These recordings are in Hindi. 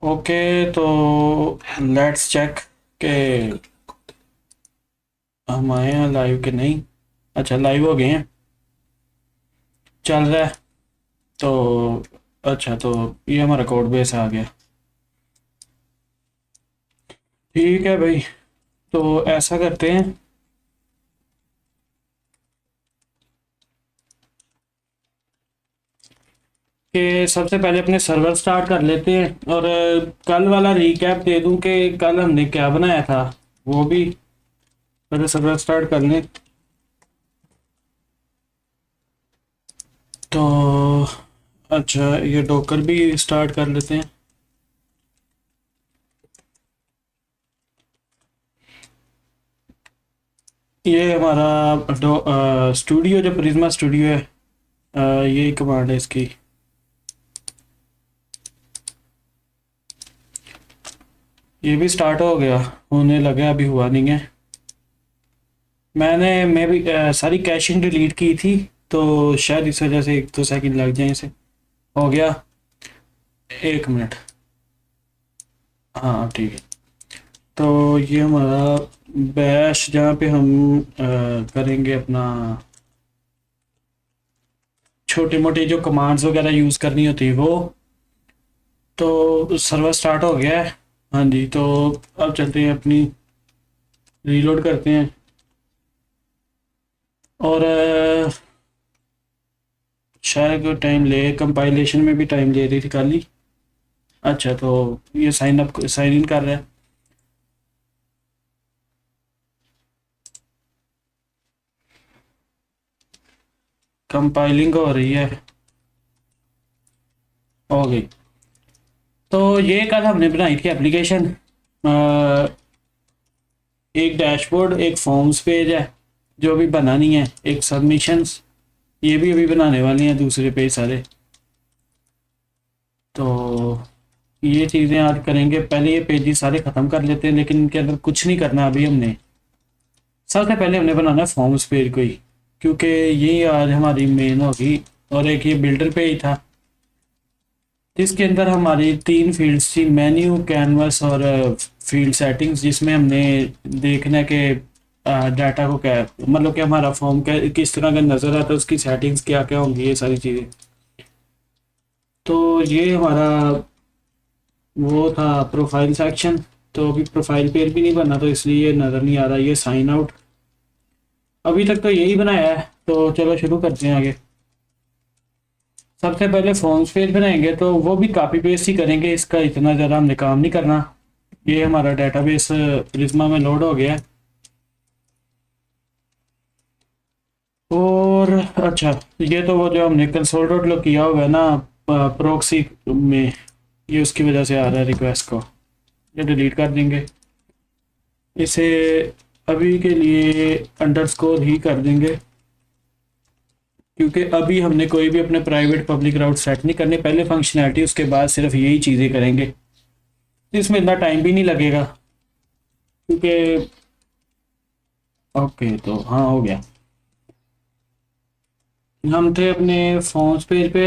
ओके, तो लेट्स चेक के हम आए हैं लाइव के नहीं। अच्छा, लाइव हो गए हैं, चल रहा है। तो अच्छा, तो ये हमारा कोड बेस आ गया। ठीक है भाई, तो ऐसा करते हैं कि सबसे पहले अपने सर्वर स्टार्ट कर लेते हैं और कल वाला रिकैप दे दूं कि कल हमने क्या बनाया था, वो भी पहले सर्वर स्टार्ट कर लें। तो अच्छा, ये डॉकर भी स्टार्ट कर लेते हैं। ये हमारा स्टूडियो, जो प्रिज्मा स्टूडियो है, ये कमांड है इसकी। ये भी स्टार्ट हो गया, होने लगा, अभी हुआ नहीं है। मैं भी सारी कैशिंग डिलीट की थी, तो शायद इस वजह से 1-2 सेकंड लग जाए इसे। हो गया, 1 मिनट। हाँ ठीक है। तो ये हमारा बैश, जहाँ पे हम करेंगे अपना छोटे मोटे जो कमांड्स वगैरह यूज़ करनी होती है वो। तो सर्वर स्टार्ट हो गया है। हाँ जी, तो अब चलते हैं, अपनी रीलोड करते हैं। और शायद कोई टाइम ले, कंपाइलेशन में भी टाइम ले रही थी कल ही। अच्छा, तो ये साइन इन कर रहा है। कंपाइलिंग हो रही है, हो गई। तो ये कल हमने बनाई थी एप्लीकेशन, एक डैशबोर्ड, एक फॉर्म्स पेज है जो अभी बना नहीं है, एक सबमिशंस, ये भी अभी बनाने वाली हैं, दूसरे पेज सारे। तो ये चीज़ें आज करेंगे, पहले ये पेजेस सारे ख़त्म कर लेते हैं, लेकिन इनके अंदर कुछ नहीं करना अभी हमने। सबसे पहले हमने बनाना है फॉर्म्स पेज को ही, क्योंकि ये आज हमारी मेन होगी। और एक ये बिल्डर पेज था, जिसके अंदर हमारी 3 फील्ड्स थी, मेन्यू, कैनवस और फील्ड सेटिंग्स, जिसमें हमने देखना है कि डाटा को क्या, मतलब कि हमारा फॉर्म किस तरह का नज़र आता है, उसकी सेटिंग्स क्या क्या होंगी, ये सारी चीज़ें। तो ये हमारा वो था प्रोफाइल सेक्शन। तो अभी प्रोफाइल पेज भी नहीं बना, तो इसलिए ये नज़र नहीं आ रहा। ये साइन आउट, अभी तक तो यही बनाया है। तो चलो शुरू करते हैं आगे। सबसे पहले फॉर्म्स पेज बनाएंगे, तो वो भी कॉपी पेस्ट ही करेंगे, इसका इतना ज़्यादा हमने काम नहीं करना। ये हमारा डेटाबेस प्रिज्मा में लोड हो गया है। और अच्छा, ये तो वो जो हमने कंसोल डॉट लॉग किया हुआ है ना प्रोक्सी में, ये उसकी वजह से आ रहा है रिक्वेस्ट को। ये डिलीट कर देंगे इसे, अभी के लिए अंडरस्कोर ही कर देंगे, क्योंकि अभी हमने कोई भी अपने प्राइवेट पब्लिक राउट सेट नहीं करने, पहले फंक्शनैलिटी, उसके बाद सिर्फ यही चीज़ें करेंगे। इसमें इतना टाइम भी नहीं लगेगा, क्योंकि ओके, तो हाँ हो गया। हम थे अपने फॉर्म्स पेज पे,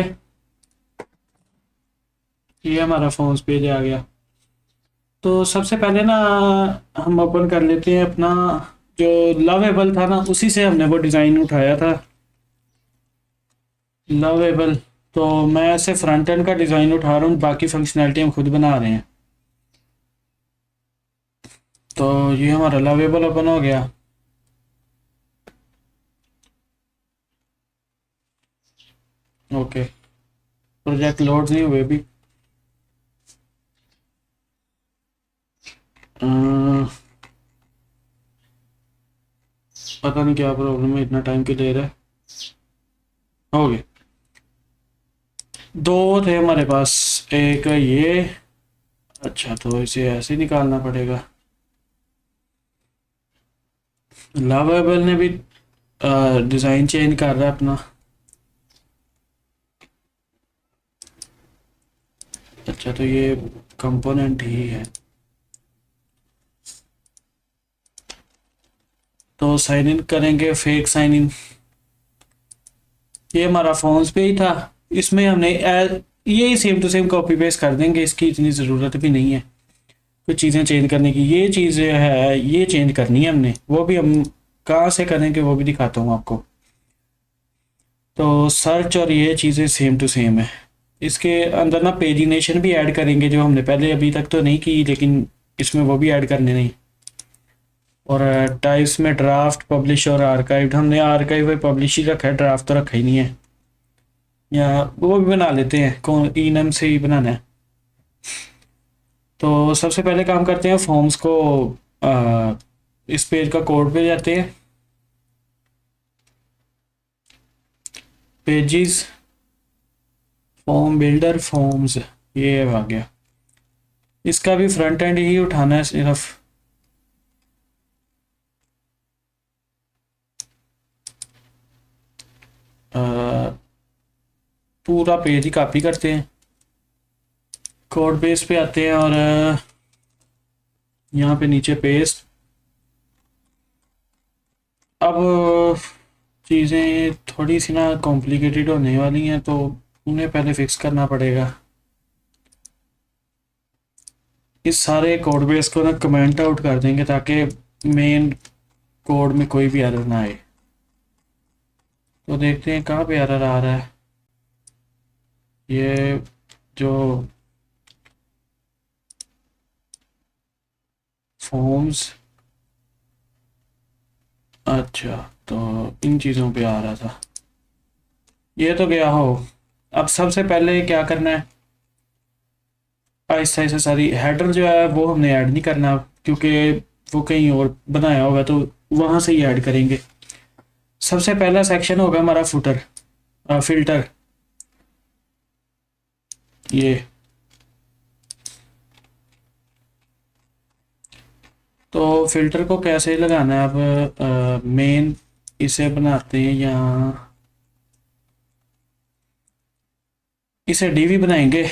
ये हमारा फॉर्म्स पेज आ गया। तो सबसे पहले ना हम ओपन कर लेते हैं अपना जो लवेबल था ना, उसी से हमने वो डिज़ाइन उठाया था, लवेबल। तो मैं ऐसे फ्रंट एंड का डिज़ाइन उठा रहा हूँ, बाकी फंक्शनैलिटी हम खुद बना रहे हैं। तो ये हमारा लवेबल ओपन हो गया। ओके, प्रोजेक्ट लोड नहीं हुए भी। पता नहीं क्या प्रॉब्लम है, इतना टाइम क्यों ले रहा है। हो गया, दो थे हमारे पास, एक ये। अच्छा, तो इसे ऐसे ही निकालना पड़ेगा। लवेबल ने भी डिज़ाइन चेंज कर रहा है अपना। अच्छा, तो ये कंपोनेंट ही है। तो साइन इन करेंगे, फेक साइन इन। ये हमारा फॉर्म्स पे ही था, इसमें हमने ये same to same copy paste कर देंगे, इसकी इतनी ज़रूरत भी नहीं है कुछ चीज़ें चेंज करने की। ये चीज़ है ये चेंज करनी है हमने, वो भी हम कहाँ से करेंगे वो भी दिखाता हूँ आपको। तो सर्च और ये चीज़ें सेम टू सेम है। इसके अंदर ना पेजिनेशन भी ऐड करेंगे जो हमने पहले अभी तक तो नहीं की, लेकिन इसमें वो भी ऐड करने नहीं। और टाइप्स में ड्राफ्ट, पब्लिश और आर्काइव, हमने आर्काइव और पब्लिश ही रखा है, ड्राफ्ट तो रखा ही नहीं है। या वो भी बना लेते हैं, कौन इनम से ही बनाना है। तो सबसे पहले काम करते हैं फॉर्म्स को, इस पेज का कोड पे जाते हैं, पेजेस, फॉर्म बिल्डर, फॉर्म्स, ये आ गया। इसका भी फ्रंट एंड ही उठाना है सिर्फ। पूरा पेज ही कॉपी करते हैं, कोड बेस पे आते हैं और यहाँ पे नीचे पेस्ट। अब चीज़ें थोड़ी सी ना कॉम्प्लिकेटेड होने वाली हैं तो उन्हें पहले फिक्स करना पड़ेगा। इस सारे कोड बेस को ना कमेंट आउट कर देंगे ताकि मेन कोड में कोई भी एरर ना आए। तो देखते हैं कहाँ पे एरर आ रहा है। ये जो फॉर्म्स, अच्छा तो इन चीज़ों पे आ रहा था, ये तो गया हो। अब सबसे पहले क्या करना है, आहिस्ता आहिस्ता सारी हेडर जो है वो हमने ऐड नहीं करना क्योंकि वो कहीं और बनाया होगा तो वहाँ से ही ऐड करेंगे। सबसे पहला सेक्शन होगा हमारा फुटर, फिल्टर। ये तो फिल्टर को कैसे लगाना है, अब मेन इसे बनाते हैं यहाँ, इसे डीवी बनाएंगे।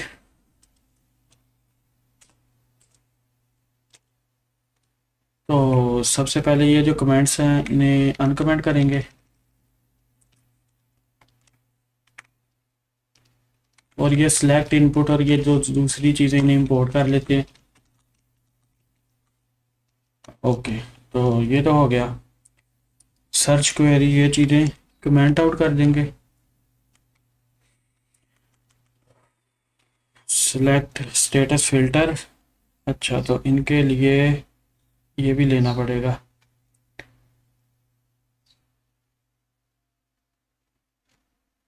तो सबसे पहले ये जो कमेंट्स हैं इन्हें अनकमेंट करेंगे और ये सिलेक्ट इनपुट और ये जो दूसरी चीज़ें इन्हें इंपोर्ट कर लेते हैं। ओके, तो ये तो हो गया। सर्च क्वेरी, ये चीज़ें कमेंट आउट कर देंगे। सिलेक्ट स्टेटस फिल्टर, अच्छा तो इनके लिए ये भी लेना पड़ेगा।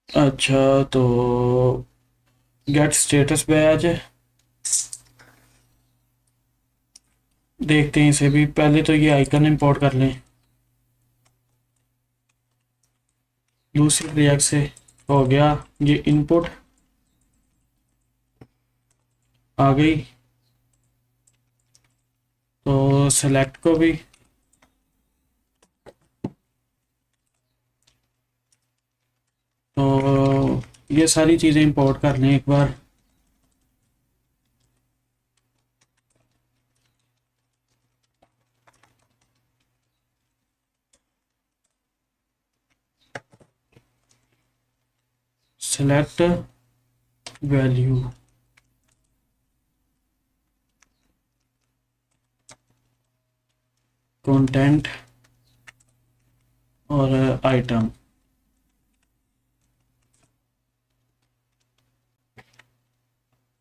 अच्छा तो गेट स्टेटस बैज, देखते हैं इसे भी। पहले तो ये आइकन इंपोर्ट कर लें, दूसरी रिएक्ट से हो गया। ये इनपुट आ गई, तो सेलेक्ट को भी, तो ये सारी चीज़ें इंपोर्ट कर लें एक बार। सेलेक्ट वैल्यू, कंटेंट और आइटम।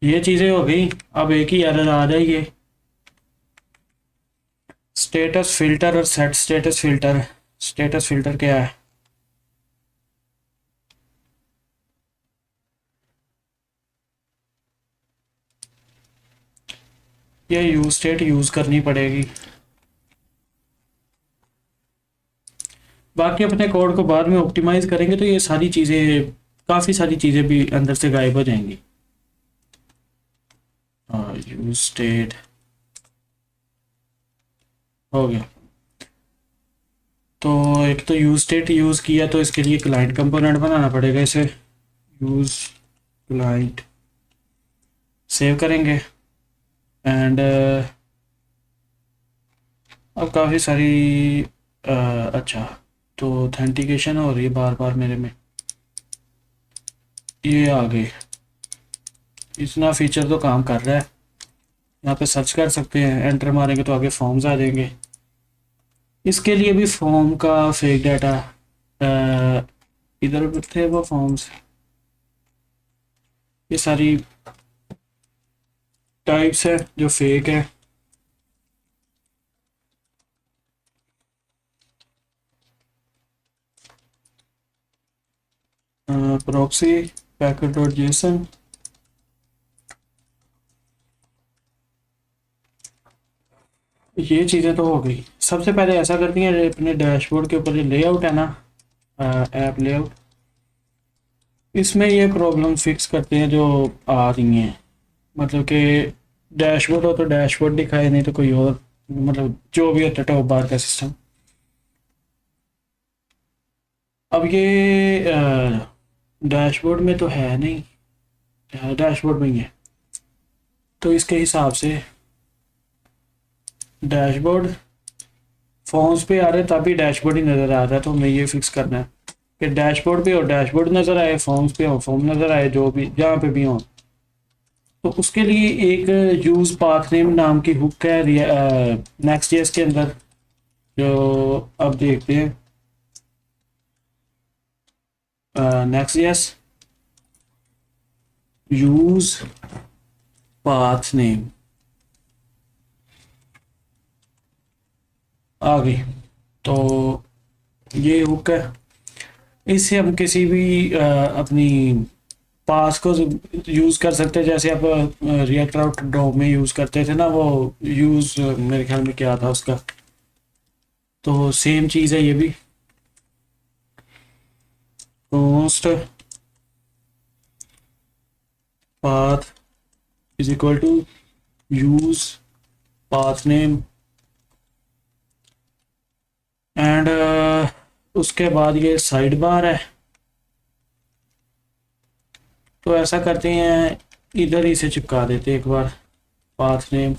ये चीज़ें हो गई। अब एक ही एरर आ रही है, स्टेटस फिल्टर और set status filter. Status filter क्या है, ये यूज स्टेट यूज़ करनी पड़ेगी। बाकी अपने कोड को बाद में ऑप्टिमाइज करेंगे तो ये सारी चीज़ें, काफ़ी सारी चीज़ें भी अंदर से गायब हो जाएंगी। यूज स्टेट हो गया। तो एक तो यूज स्टेट यूज़ किया तो इसके लिए क्लाइंट कंपोनेंट बनाना पड़ेगा। इसे यूज क्लाइंट सेव करेंगे एंड अब काफ़ी सारी अच्छा तो ऑथेंटिकेशन हो रही है बार बार मेरे में, ये आ गई। इतना फीचर तो काम कर रहा है। यहाँ पे सर्च कर सकते हैं, एंटर मारेंगे तो आगे फॉर्म्स आ जाएंगे। इसके लिए भी फॉर्म का फेक डाटा, इधर थे वो फॉर्म्स, ये सारी टाइप्स है जो फेक है। प्रॉक्सी पैकेट डॉट जेसन, ये चीज़ें तो हो गई। सबसे पहले ऐसा करती हैं, अपने डैशबोर्ड के ऊपर जो लेआउट है ना, ऐप लेआउट, इसमें ये प्रॉब्लम फिक्स करते हैं जो आ रही हैं। मतलब कि डैशबोर्ड हो तो डैशबोर्ड दिखाए, नहीं तो कोई और, मतलब जो भी होता है टॉप बार का सिस्टम। अब ये डैशबोर्ड में तो है नहीं, डैशबोर्ड में ही है, तो इसके हिसाब से डैशबोर्ड फॉर्म्स पे आ रहे तभी डैशबोर्ड ही नज़र आ रहा है। तो हमें ये फिक्स करना है कि डैशबोर्ड पे हो डैशबोर्ड नज़र आए, फॉर्म्स पे हो फॉर्म नज़र आए, जो भी जहाँ पे भी हो। तो उसके लिए एक यूज़ पाथ नेम नाम की हुक है नेक्स्ट जेएस के अंदर, जो अब देखते हैं। Next JS use path name आ गई। तो ये हुक है, इससे हम किसी भी अपनी पास को यूज़ कर सकते हैं। जैसे आप रिएक्ट राउट ड्रॉप में यूज़ करते थे ना, वो यूज़ मेरे ख्याल में क्या था उसका, तो सेम चीज़ है ये भी। Post path is equal to use path name and उसके बाद ये साइड बार है। तो ऐसा करते हैं, इधर ही से चिपका देते हैं एक बार पाथ नेम।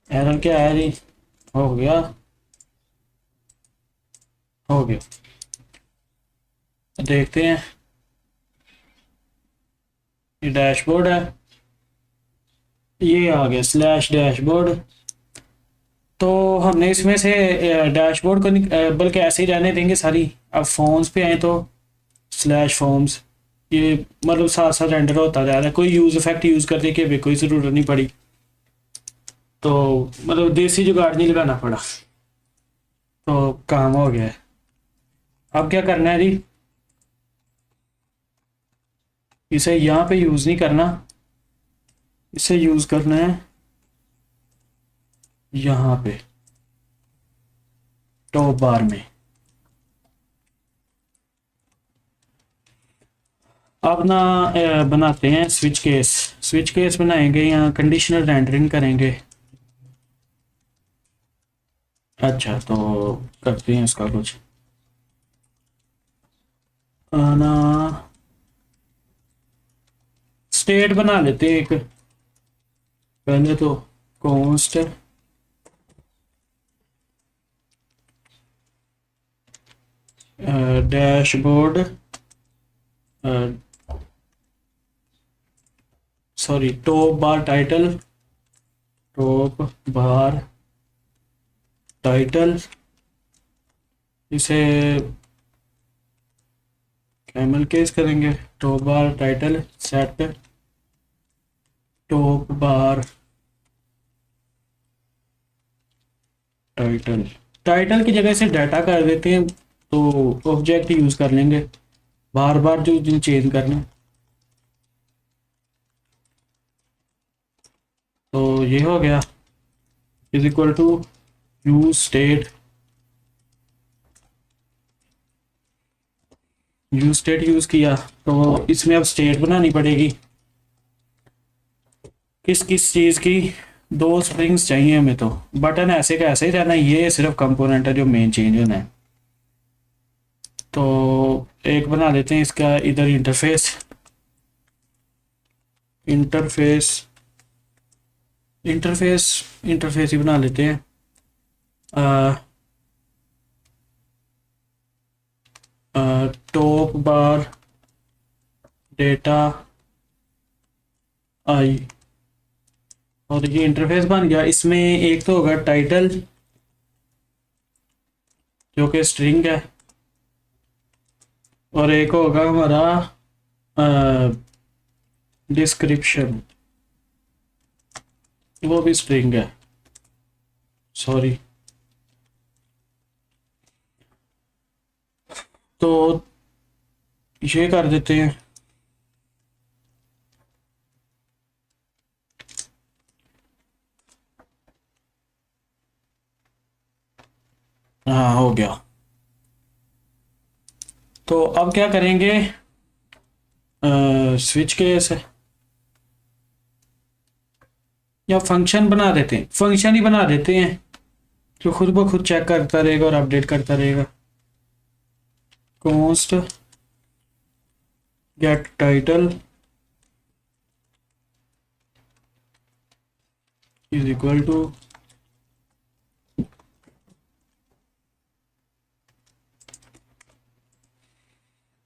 एरर क्या है जी, हो गया, हो गया। देखते हैं, ये डैशबोर्ड है, ये आ गया स्लैश डैशबोर्ड। तो हमने इसमें से डैशबोर्ड को बल्कि ऐसे ही रहने देंगे सारी। अब फॉर्म्स पे आए तो स्लैश फॉर्म्स, ये मतलब साथ साथ रेंडर होता जा रहा है, कोई यूज़ इफेक्ट यूज़ करने की भी कोई ज़रूरत नहीं पड़ी। तो मतलब देसी जुगाड़ नहीं लगाना पड़ा, तो काम हो गया है। अब क्या करना है जी, इसे यहाँ पे यूज़ नहीं करना, इसे यूज़ करना है यहाँ पे टॉप बार में। अब ना बनाते हैं स्विच केस। स्विच केस बनाएंगे, यहाँ कंडीशनल रेंडरिंग करेंगे। अच्छा, तो करते हैं इसका कुछ ना, स्टेट बना लेते हैं एक पहले तो। कॉन्स्ट डैशबोर्ड, सॉरी टॉप बार टाइटल, टॉप बार टाइटल, इसे कैमल केस करेंगे। टॉप बार टाइटल सेट टॉप बार टाइटल, टाइटल की जगह से डाटा कर देते हैं, तो ऑब्जेक्ट यूज़ कर लेंगे बार बार जो चेंज करना। तो ये हो गया is equal to use state, use state use किया। तो इसमें अब स्टेट बनानी पड़ेगी, किस किस चीज़ की, दो स्प्रिंग्स चाहिए हमें। तो बटन ऐसे का ऐसे ही रहना, ये सिर्फ कंपोनेंट है जो मेन चेंज होना है। तो एक बना लेते हैं इसका इधर इंटरफेस, इंटरफेस इंटरफेस इंटरफेस ही बना लेते हैं। टॉप बार डेटा आई, और ये इंटरफेस बन गया। इसमें एक तो होगा टाइटल जो कि स्ट्रिंग है, और एक होगा हमारा डिस्क्रिप्शन, वो भी स्ट्रिंग है, सॉरी। तो ये कर देते हैं। हाँ, हो गया। तो अब क्या करेंगे, स्विच केस है या फंक्शन बना देते हैं, फंक्शन ही बना देते हैं जो खुद ब खुद चेक करता रहेगा और अपडेट करता रहेगा। Const get title is equal to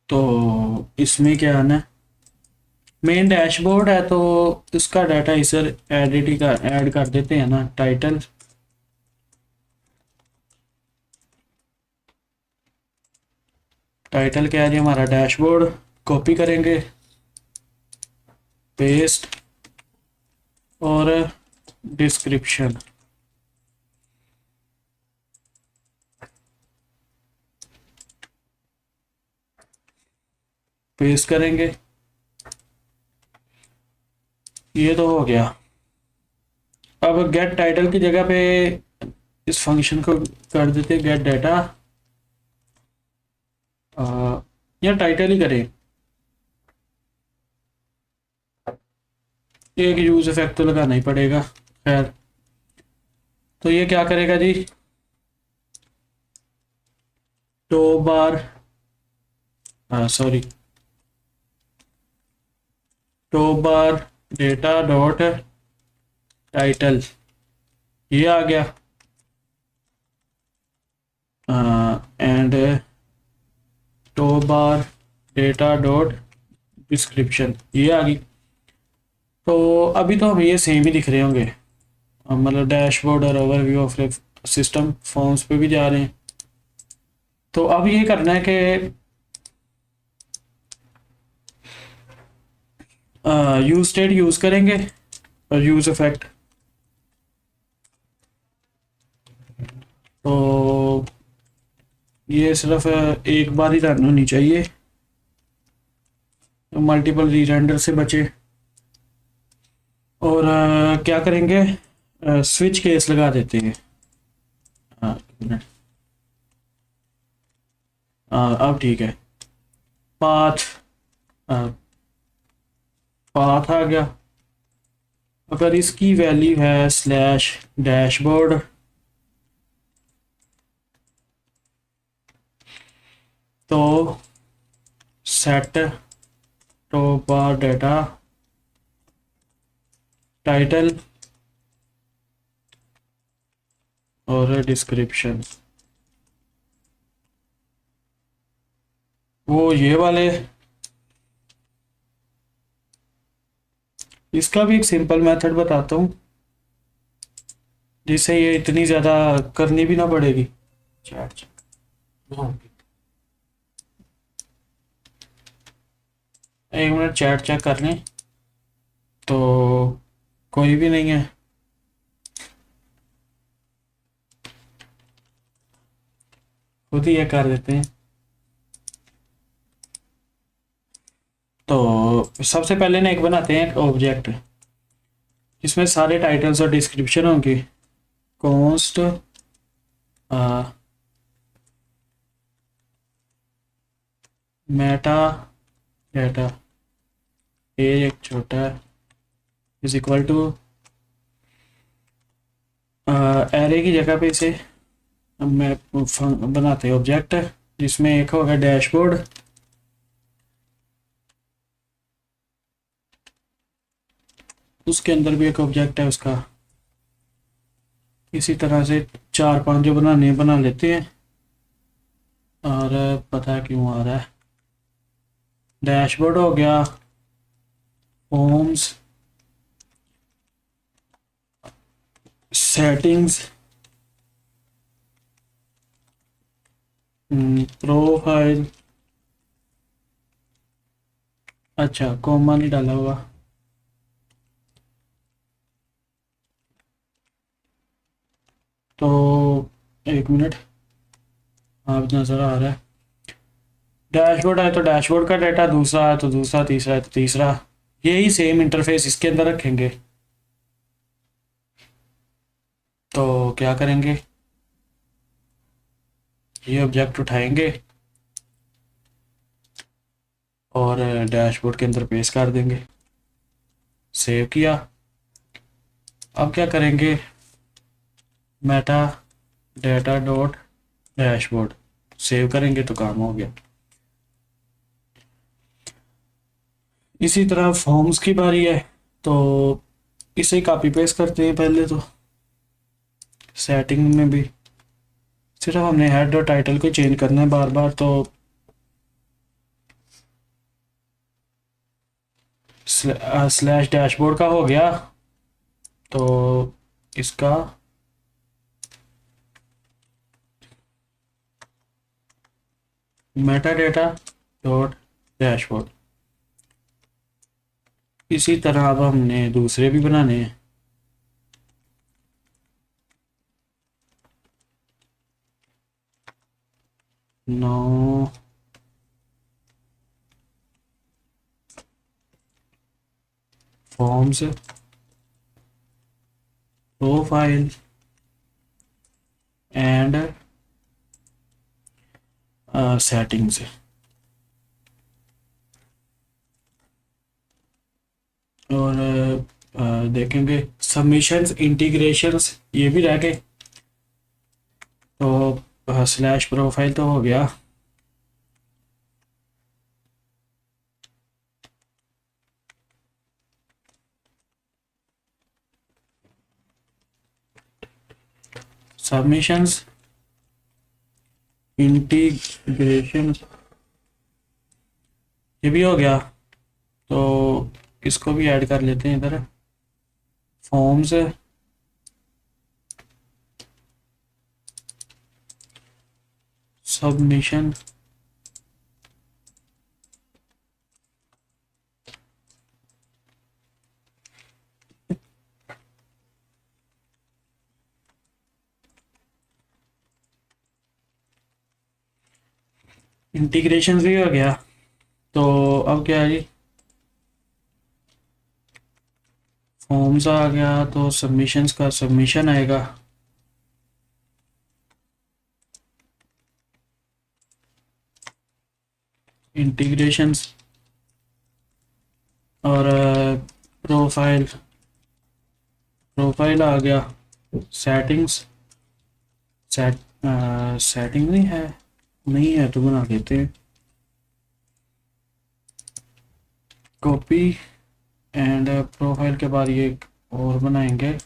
तो इसमें क्या आना है, मेन डैशबोर्ड है तो इसका डाटा इधर एडिट का ऐड कर देते हैं ना। टाइटल टाइटल क्या है जी, हमारा डैशबोर्ड। कॉपी करेंगे, पेस्ट, और डिस्क्रिप्शन। पेस्ट करेंगे, ये तो हो गया। अब गेट टाइटल की जगह पे इस फंक्शन को कर देते गेट डाटा, या टाइटल ही करें, एक यूज इफेक्ट तो लगाना ही पड़ेगा। खैर, तो ये क्या करेगा जी, top bar, sorry, top bar data dot title, ये आ गया। And top bar data dot description, ये आ गई। तो अभी तो हमें ये सेम ही दिख रहे होंगे, मतलब डैशबोर्ड और ओवरव्यू ऑफ सिस्टम फॉर्म्स पे भी जा रहे हैं। तो अब ये करना है कि यूज स्टेट यूज करेंगे और यूज इफेक्ट। तो ये सिर्फ एक बार ही रन होनी चाहिए, मल्टीपल रीरेंडर से बचे। और क्या करेंगे, स्विच केस लगा देते हैं। अब ठीक है। पाथ पाथ आ गया। अगर इसकी वैल्यू है स्लैश डैशबोर्ड, तो set top bar data title और डिस्क्रिप्शन, वो ये वाले। इसका भी एक सिंपल मेथड बताता हूँ जिससे ये इतनी ज़्यादा करनी भी ना पड़ेगी। चैट, एक मिनट चैट चेक कर लें, तो कोई भी नहीं है। खुद ही ये कर देते हैं। तो सबसे पहले ना एक बनाते हैं ऑब्जेक्ट जिसमें सारे टाइटल्स और डिस्क्रिप्शन होंगे। कॉन्स्ट मेटा डेटा एक छोटा इज इक्वल टू, एरे की जगह पे इसे मैं बनाते हैं ऑब्जेक्ट जिसमें एक होगा डैशबोर्ड, उसके अंदर भी एक ऑब्जेक्ट है उसका। इसी तरह से चार पांच जो बनाने बना लेते हैं। और पता क्यों आ रहा है, डैशबोर्ड हो गया, होम्स, सेटिंग्स, प्रोफाइल। अच्छा कॉमा नहीं डाला हुआ, तो एक मिनट, आप नज़र आ रहा है, डैशबोर्ड है तो डैशबोर्ड का डाटा, दूसरा है तो दूसरा, तीसरा है तो तीसरा, यही सेम इंटरफेस इसके अंदर रखेंगे। तो क्या करेंगे, ये ऑब्जेक्ट उठाएंगे और डैशबोर्ड के अंदर पेस्ट कर देंगे, सेव किया। अब क्या करेंगे, Meta data dot dashboard, save करेंगे तो काम हो गया। इसी तरह फॉर्म्स की बारी है, तो इसे कॉपी पेस्ट करते हैं पहले तो, सेटिंग में भी सिर्फ हमने हेड और टाइटल को चेंज करना है बार बार, तो स्लैश डैशबोर्ड का हो गया, तो इसका मेटा डेटा डॉट डैशबोर्ड। इसी तरह अब हमने दूसरे भी बनाने हैं, no forms, profile and settings. और देखेंगे सबमिशंस, इंटीग्रेशंस, ये भी रह गए, तो स्लैश प्रोफाइल तो हो गया, सबमिशंस, इंटीग्रेशन, ये भी हो गया, तो इसको भी ऐड कर लेते हैं इधर, फॉर्म्स, सबमिशन, इंटीग्रेशन भी हो गया, तो अब क्या है जी, फॉर्म्स आ गया, तो सबमिशंस का सबमिशन आएगा, इंटीग्रेशंस, और प्रोफाइल, प्रोफाइल आ गया, सेटिंग्स, सेटिंग नहीं है, नहीं है तो बना देते हैं, कॉपी एंड प्रोफाइल के बाद ये और बनाएंगे,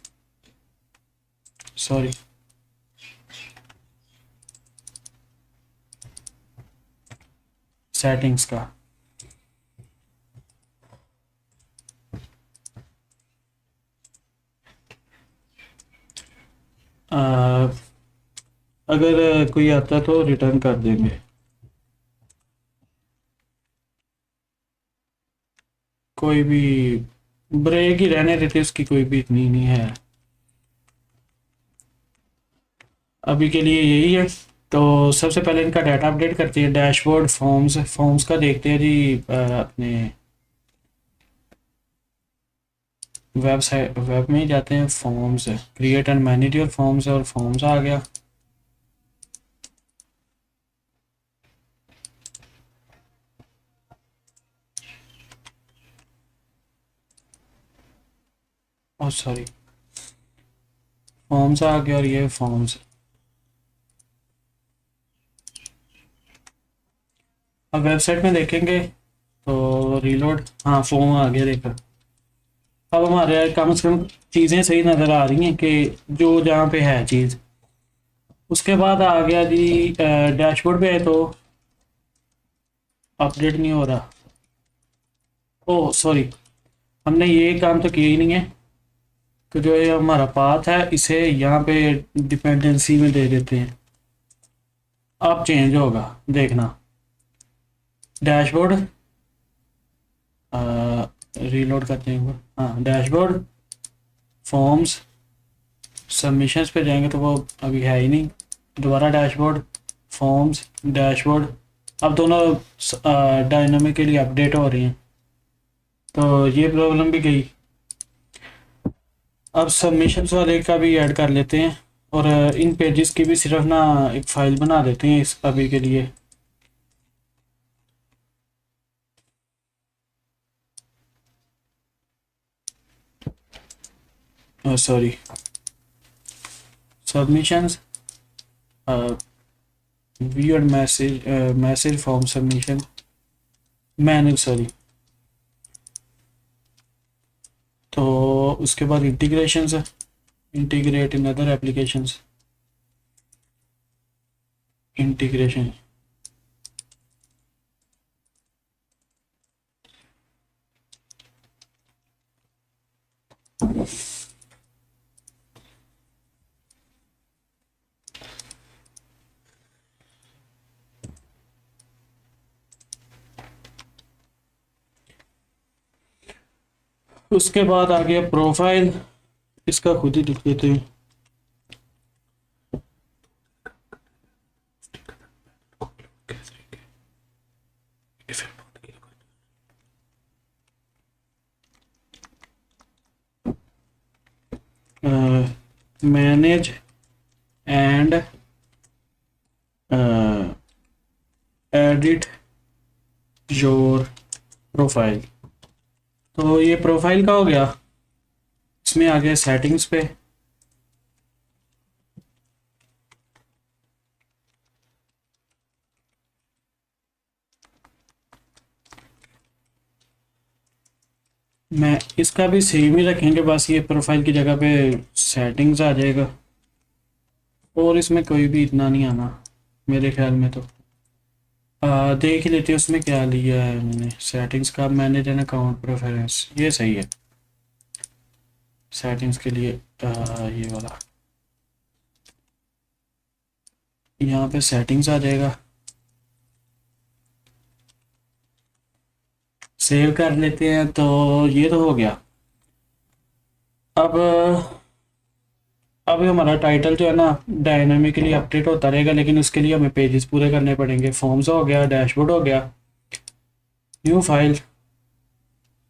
सॉरी सेटिंग्स का, अगर कोई आता तो रिटर्न कर देंगे, कोई भी ब्रेक ही रहने देते, उसकी कोई भी इतनी नहीं है, अभी के लिए यही है। तो सबसे पहले इनका डाटा अपडेट करते हैं, डैशबोर्ड, फॉर्म्स, फॉर्म्स का देखते हैं जी, अपने वेबसाइट, वेब में ही जाते हैं, forms, create and manage your forms, और फॉर्म्स आ गया, और सॉरी फॉर्म्स आ गया, और ये फॉर्म्स। अब वेबसाइट में देखेंगे तो रीलोड, हाँ फॉर्म आ गया, देखा, अब हमारे कम से कम चीज़ें सही नज़र आ रही हैं कि जो जहाँ पे है चीज़, उसके बाद आ गया जी डैशबोर्ड पे है तो अपडेट नहीं हो रहा। ओह सॉरी, हमने ये काम तो किया ही नहीं है। तो जो ये हमारा पाथ है इसे यहाँ पे डिपेंडेंसी में दे देते हैं। अब चेंज होगा, देखना। डैशबोर्ड रीलोड करते हैं। हाँ, डैशबोर्ड, फॉर्म्स, सबमिशंस पे जाएंगे तो वो अभी है ही नहीं। दोबारा डैशबोर्ड, फॉर्म्स, डैशबोर्ड। अब दोनों डायनामिकली अपडेट हो रही हैं, तो ये प्रॉब्लम भी गई। अब सबमिशंस वाले का भी ऐड कर लेते हैं और इन पेजेस की भी सिर्फ ना एक फ़ाइल बना देते हैं इस अभी के लिए। Sorry, submissions, viewer message, message form submission, manual, sorry. तो उसके बाद इंटीग्रेशंस है, integrate in other applications, integration. उसके बाद आ गया प्रोफाइल, इसका खुद ही लिख देते हैं। Manage and edit your profile. तो ये प्रोफाइल का हो गया। इसमें आ गया सेटिंग्स पे। मैं इसका भी सेम ही रखेंगे, बस ये प्रोफाइल की जगह पे सेटिंग्स आ जाएगा और इसमें कोई भी इतना नहीं आना मेरे ख्याल में। तो देख ही लेते हैं उसमें क्या लिया है मैंने। सेटिंग्स का मैनेज एन अकाउंट प्रेफरेंस, ये सही है सेटिंग्स के लिए। ये वाला यहाँ पे सेटिंग्स आ जाएगा। सेव कर लेते हैं। तो ये तो हो गया। अब हमारा टाइटल जो है ना डायनामिकली अपडेट होता रहेगा, लेकिन उसके लिए हमें पेजेस पूरे करने पड़ेंगे। फॉर्म्स हो गया, डैशबोर्ड हो गया, न्यू फाइल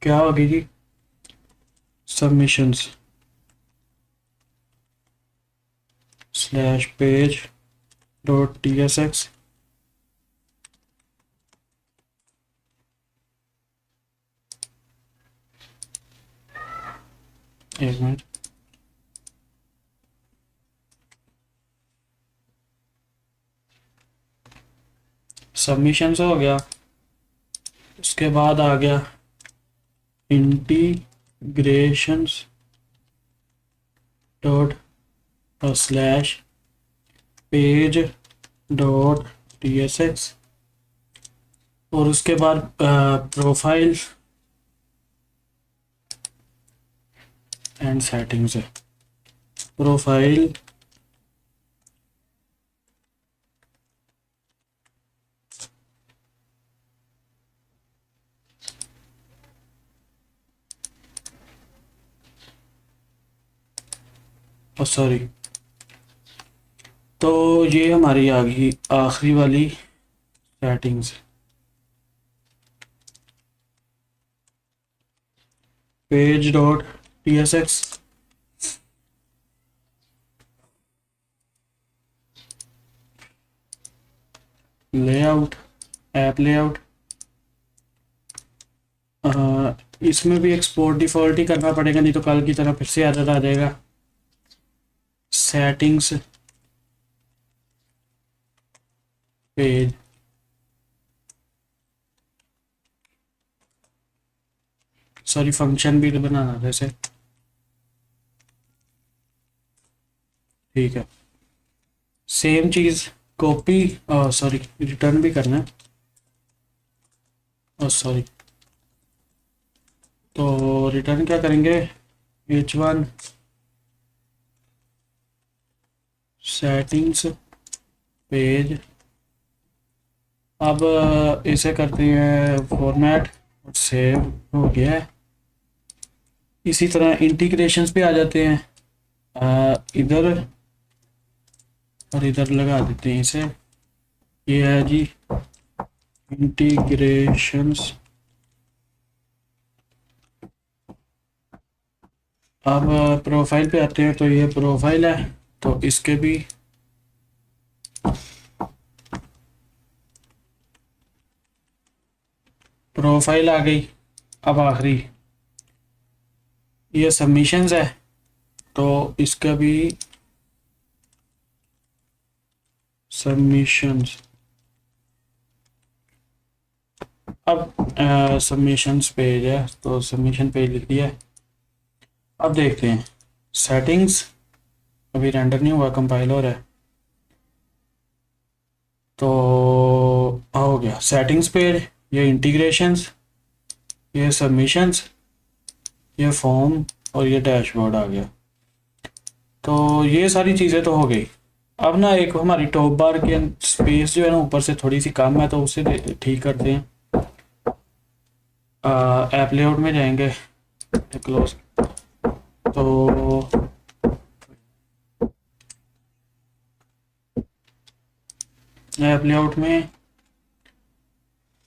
क्या होगी जी, submissions slash page dot TSX। एक मिनट, सबमिशंस हो गया। उसके बाद आ गया integrations dot slash page dot TSX। और उसके बाद प्रोफाइल एंड सेटिंग्स है। प्रोफाइल सॉरी, तो ये हमारी आ गई आखिरी वाली settings. Page dot TSX, layout, app layout. इसमें भी एक्सपोर्ट डिफ़ॉल्ट ही करना पड़ेगा, नहीं तो कल की तरह फिर से एरर आ जाएगा। सेटिंग्स पेज, सॉरी फंक्शन भी बनाना जैसे, ठीक है। सेम चीज़ कॉपी, सॉरी रिटर्न भी करना है, सॉरी। तो रिटर्न क्या करेंगे, H1 सेटिंग्स पेज। अब इसे करते हैं फॉर्मेट और सेव हो गया है। इसी तरह इंटीग्रेशंस पे आ जाते हैं, इधर और इधर लगा देते हैं इसे। ये है जी इंटीग्रेशंस। अब प्रोफाइल पे आते हैं, तो ये प्रोफाइल है, तो इसके भी प्रोफाइल आ गई। अब आखिरी ये सबमिशंस है, तो इसका भी सबमिशंस। अब सबमिशंस पेज है, तो सबमिशन पेज लिख दिया है। अब देखते हैं सेटिंग्स, अभी रेंडर नहीं हुआ, कंपाइल हो रहा है। तो हो गया सेटिंग्स पेज, ये इंटीग्रेशंस, ये सबमिशंस, ये फॉर्म और ये डैशबोर्ड आ गया। तो ये सारी चीज़ें तो हो गई। अब ना एक हमारी टॉप बार की स्पेस जो है ना ऊपर से थोड़ी सी कम है, तो उसे ठीक करते हैं। ऐप लेआउट में जाएंगे, क्लोज। तो ऐप लेआउट में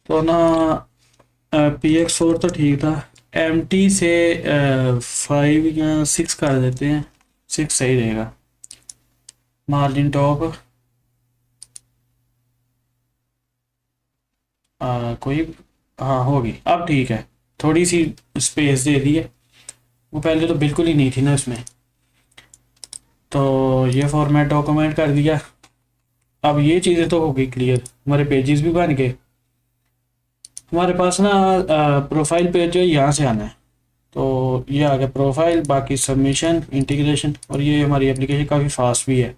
तो ना PX4 तो ठीक था, MT से 5 या 6 कर देते हैं, 6 सही रहेगा। मार्जिन टॉप कोई, हाँ होगी अब, ठीक है। थोड़ी सी स्पेस दे दी है, वो पहले तो बिल्कुल ही नहीं थी ना उसमें। तो ये फॉर्मेट डॉक्यूमेंट कर दिया। अब ये चीज़ें तो हो गई क्लियर, हमारे पेजेस भी बन गए। हमारे पास ना प्रोफाइल पेज जो है यहाँ से आना है, तो ये आ गया प्रोफाइल, बाकी सबमिशन, इंटीग्रेशन, और ये हमारी एप्लीकेशन काफ़ी फास्ट भी है।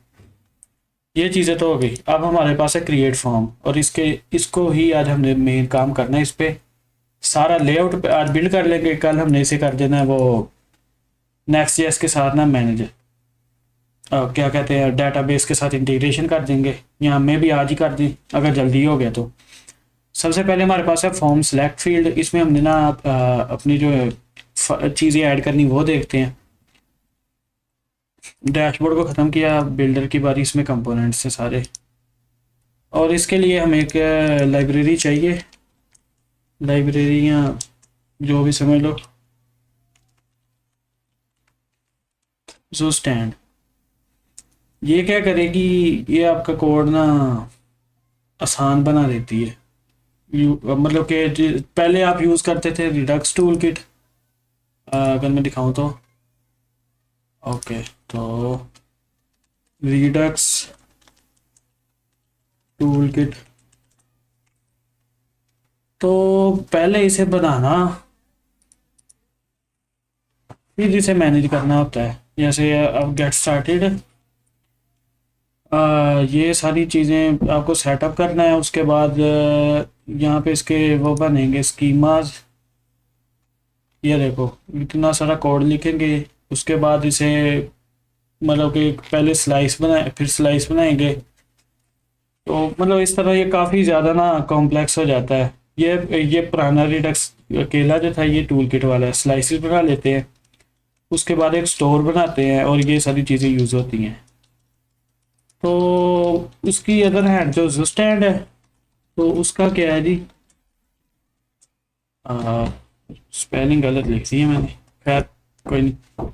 ये चीज़ें तो हो गई। अब हमारे पास है क्रिएट फॉर्म, और इसको ही आज हमने मेन काम करना है। इस पर सारा लेआउट पे आज बिल्ड कर लेंगे, कल हमने इसे कर देना है वो नेक्स्ट.जेएस के साथ ना मैनेज, क्या कहते हैं, डेटाबेस के साथ इंटीग्रेशन कर देंगे। यहाँ मैं भी आज ही कर दी अगर जल्दी हो गया तो। सबसे पहले हमारे पास है फॉर्म सेलेक्ट फील्ड, इसमें हमने ना अपनी जो चीज़ें ऐड करनी वो देखते हैं। डैशबोर्ड को ख़त्म किया, बिल्डर की बारी, इसमें कंपोनेंट्स से सारे। और इसके लिए हमें एक लाइब्रेरी चाहिए, लाइब्रेरियाँ जो भी समझ लो। जो स्टैंड ये क्या करेगी, ये आपका कोड ना आसान बना देती है। मतलब कि पहले आप यूज़ करते थे रिडक्स टूल किट, अगर मैं दिखाऊं तो ओके, तो रिडक्स टूल किट, तो पहले इसे बनाना फिर इसे मैनेज करना होता है। जैसे अब गेट स्टार्टेड, ये सारी चीज़ें आपको सेटअप करना है। उसके बाद यहाँ पे इसके वो बनेंगे स्कीमाज, ये देखो इतना सारा कोड लिखेंगे। उसके बाद इसे मतलब कि पहले स्लाइस बनाए, फिर स्लाइस बनाएंगे। तो मतलब इस तरह ये काफ़ी ज़्यादा ना कॉम्प्लेक्स हो जाता है। ये पुराना रिडक्स अकेला जो था ये टूल किट वाला है, स्लाइसिस बना लेते हैं, उसके बाद एक स्टोर बनाते हैं, और ये सारी चीज़ें यूज़ होती हैं। तो उसकी अदर हैंड जो स्टैंड है, तो उसका क्या है जी, स्पेलिंग गलत लिख दी है मैंने, खैर कोई नहीं।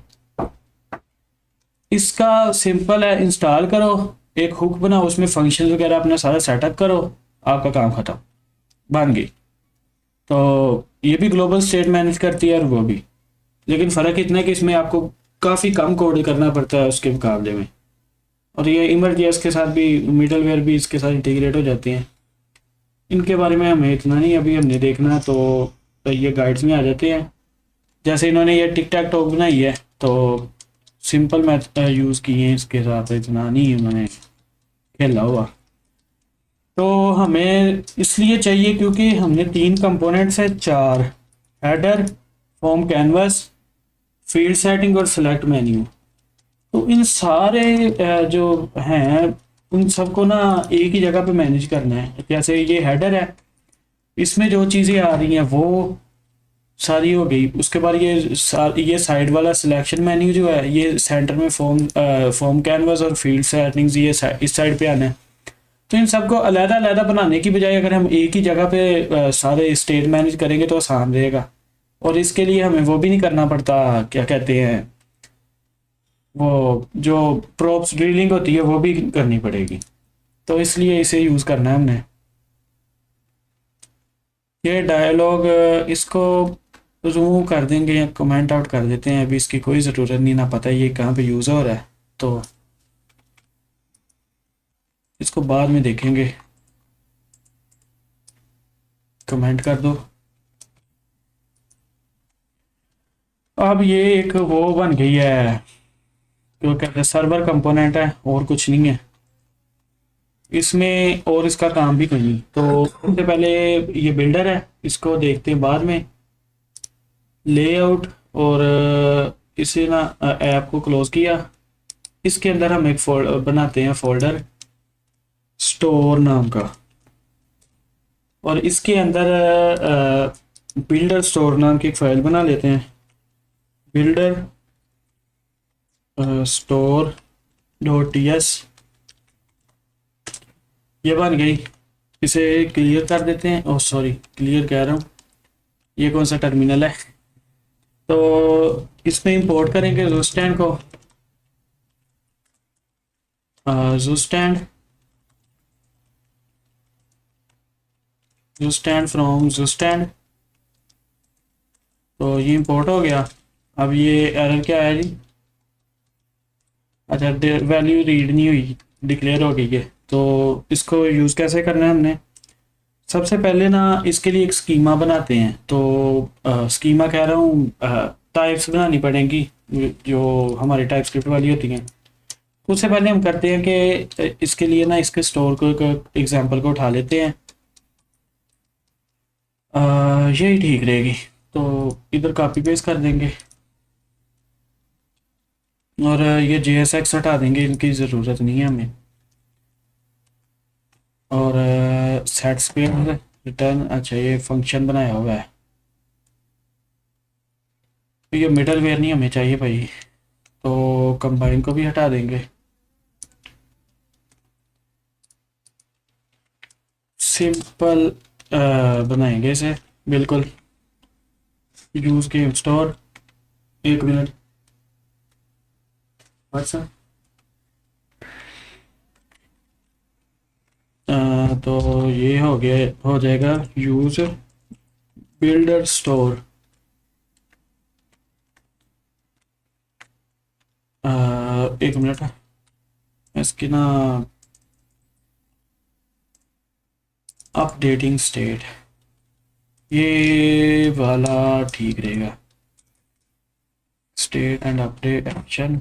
इसका सिंपल है, इंस्टॉल करो, एक हुक बनाओ, उसमें फंक्शन वगैरह अपना सारा सेटअप करो, आपका काम ख़त्म, बन गई। तो ये भी ग्लोबल स्टेट मैनेज करती है और वो भी, लेकिन फ़र्क इतना है कि इसमें आपको काफ़ी कम कोड करना पड़ता है उसके मुकाबले में। और ये इमरजेस के साथ भी, मिडलवेयर भी इसके साथ इंटीग्रेट हो जाते हैं। इनके बारे में हमें इतना नहीं अभी हमने देखना, तो ये गाइड्स में आ जाते हैं। जैसे इन्होंने ये टिक टैक टॉक बनाई है, तो सिंपल मैथ यूज़ किए हैं इसके साथ, इतना नहीं उन्होंने खेला हुआ। तो हमें इसलिए चाहिए क्योंकि हमने 3 कंपोनेंट्स है, 4, header, form canvas, field setting और सेलेक्ट मेन्यू। तो इन सारे जो हैं उन सबको ना एक ही जगह पे मैनेज करना है। जैसे ये हेडर है, इसमें जो चीज़ें आ रही हैं वो सारी हो गई। उसके बाद ये साइड वाला सिलेक्शन मेन्यू जो है, ये सेंटर में फॉर्म कैनवस और फील्ड सेटिंग्स ये इस साइड पे आना है। तो इन सबको अलग अलग बनाने की बजाय अगर हम एक ही जगह पे सारे स्टेट मैनेज करेंगे तो आसान रहेगा। और इसके लिए हमें वो भी नहीं करना पड़ता, क्या कहते हैं, वो जो प्रॉप्स ड्रिलिंग होती है वो भी करनी पड़ेगी। तो इसलिए इसे यूज़ करना है हमने। ये डायलॉग इसको रिमूव कर देंगे या कमेंट आउट कर देते हैं, अभी इसकी कोई ज़रूरत नहीं, ना पता ये कहाँ पे यूज़ हो रहा है, तो इसको बाद में देखेंगे। कमेंट कर दो। अब ये एक वो बन गई है, जो कहते हैं सर्वर कंपोनेंट है और कुछ नहीं है इसमें, और इसका काम भी कोई नहीं। तो सबसे पहले ये बिल्डर है, इसको देखते हैं बाद में। लेआउट, और इसे ना ऐप को क्लोज किया। इसके अंदर हम एक फोल्डर बनाते हैं, फोल्डर स्टोर नाम का, और इसके अंदर बिल्डर स्टोर नाम की एक फाइल बना लेते हैं। बिल्डर स्टोर .ts ये बन गई। इसे क्लियर कर देते हैं। ओह सॉरी, क्लियर कह रहा हूँ, ये कौन सा टर्मिनल है। तो इसमें इंपोर्ट करेंगे ज़ूस्टैंड को, ज़ूस्टैंड फ्रॉम ज़ूस्टैंड। तो ये इंपोर्ट हो गया। अब ये एरर क्या है जी, अच्छा वैल्यू रीड नहीं हुई, डिक्लेयर हो गई है। तो इसको यूज़ कैसे करना है हमने, सबसे पहले ना इसके लिए एक स्कीमा बनाते हैं। तो स्कीमा कह रहा हूँ, टाइप्स बनानी पड़ेंगी जो हमारी टाइप स्क्रिप्ट वाली होती हैं। उससे पहले हम करते हैं कि इसके लिए ना इसके स्टोर को एक एग्जांपल को उठा लेते हैं। यही ठीक रहेगी। तो इधर कॉपी पेस्ट कर देंगे और ये JSX हटा देंगे, इनकी ज़रूरत नहीं है हमें। और सेट स्पेस रिटर्न, अच्छा ये फंक्शन बनाया हुआ है, तो ये मिडल वेयर नहीं हमें चाहिए भाई। तो कंबाइन को भी हटा देंगे। सिंपल बनाएंगे इसे बिल्कुल। यूज़ गेम स्टोर, 1 मिनट, अच्छा तो ये हो गया, हो जाएगा यूज बिल्डर स्टोर। 1 मिनट, इसकी ना अपडेटिंग स्टेट ये वाला ठीक रहेगा, स्टेट एंड अपडेट एक्शन।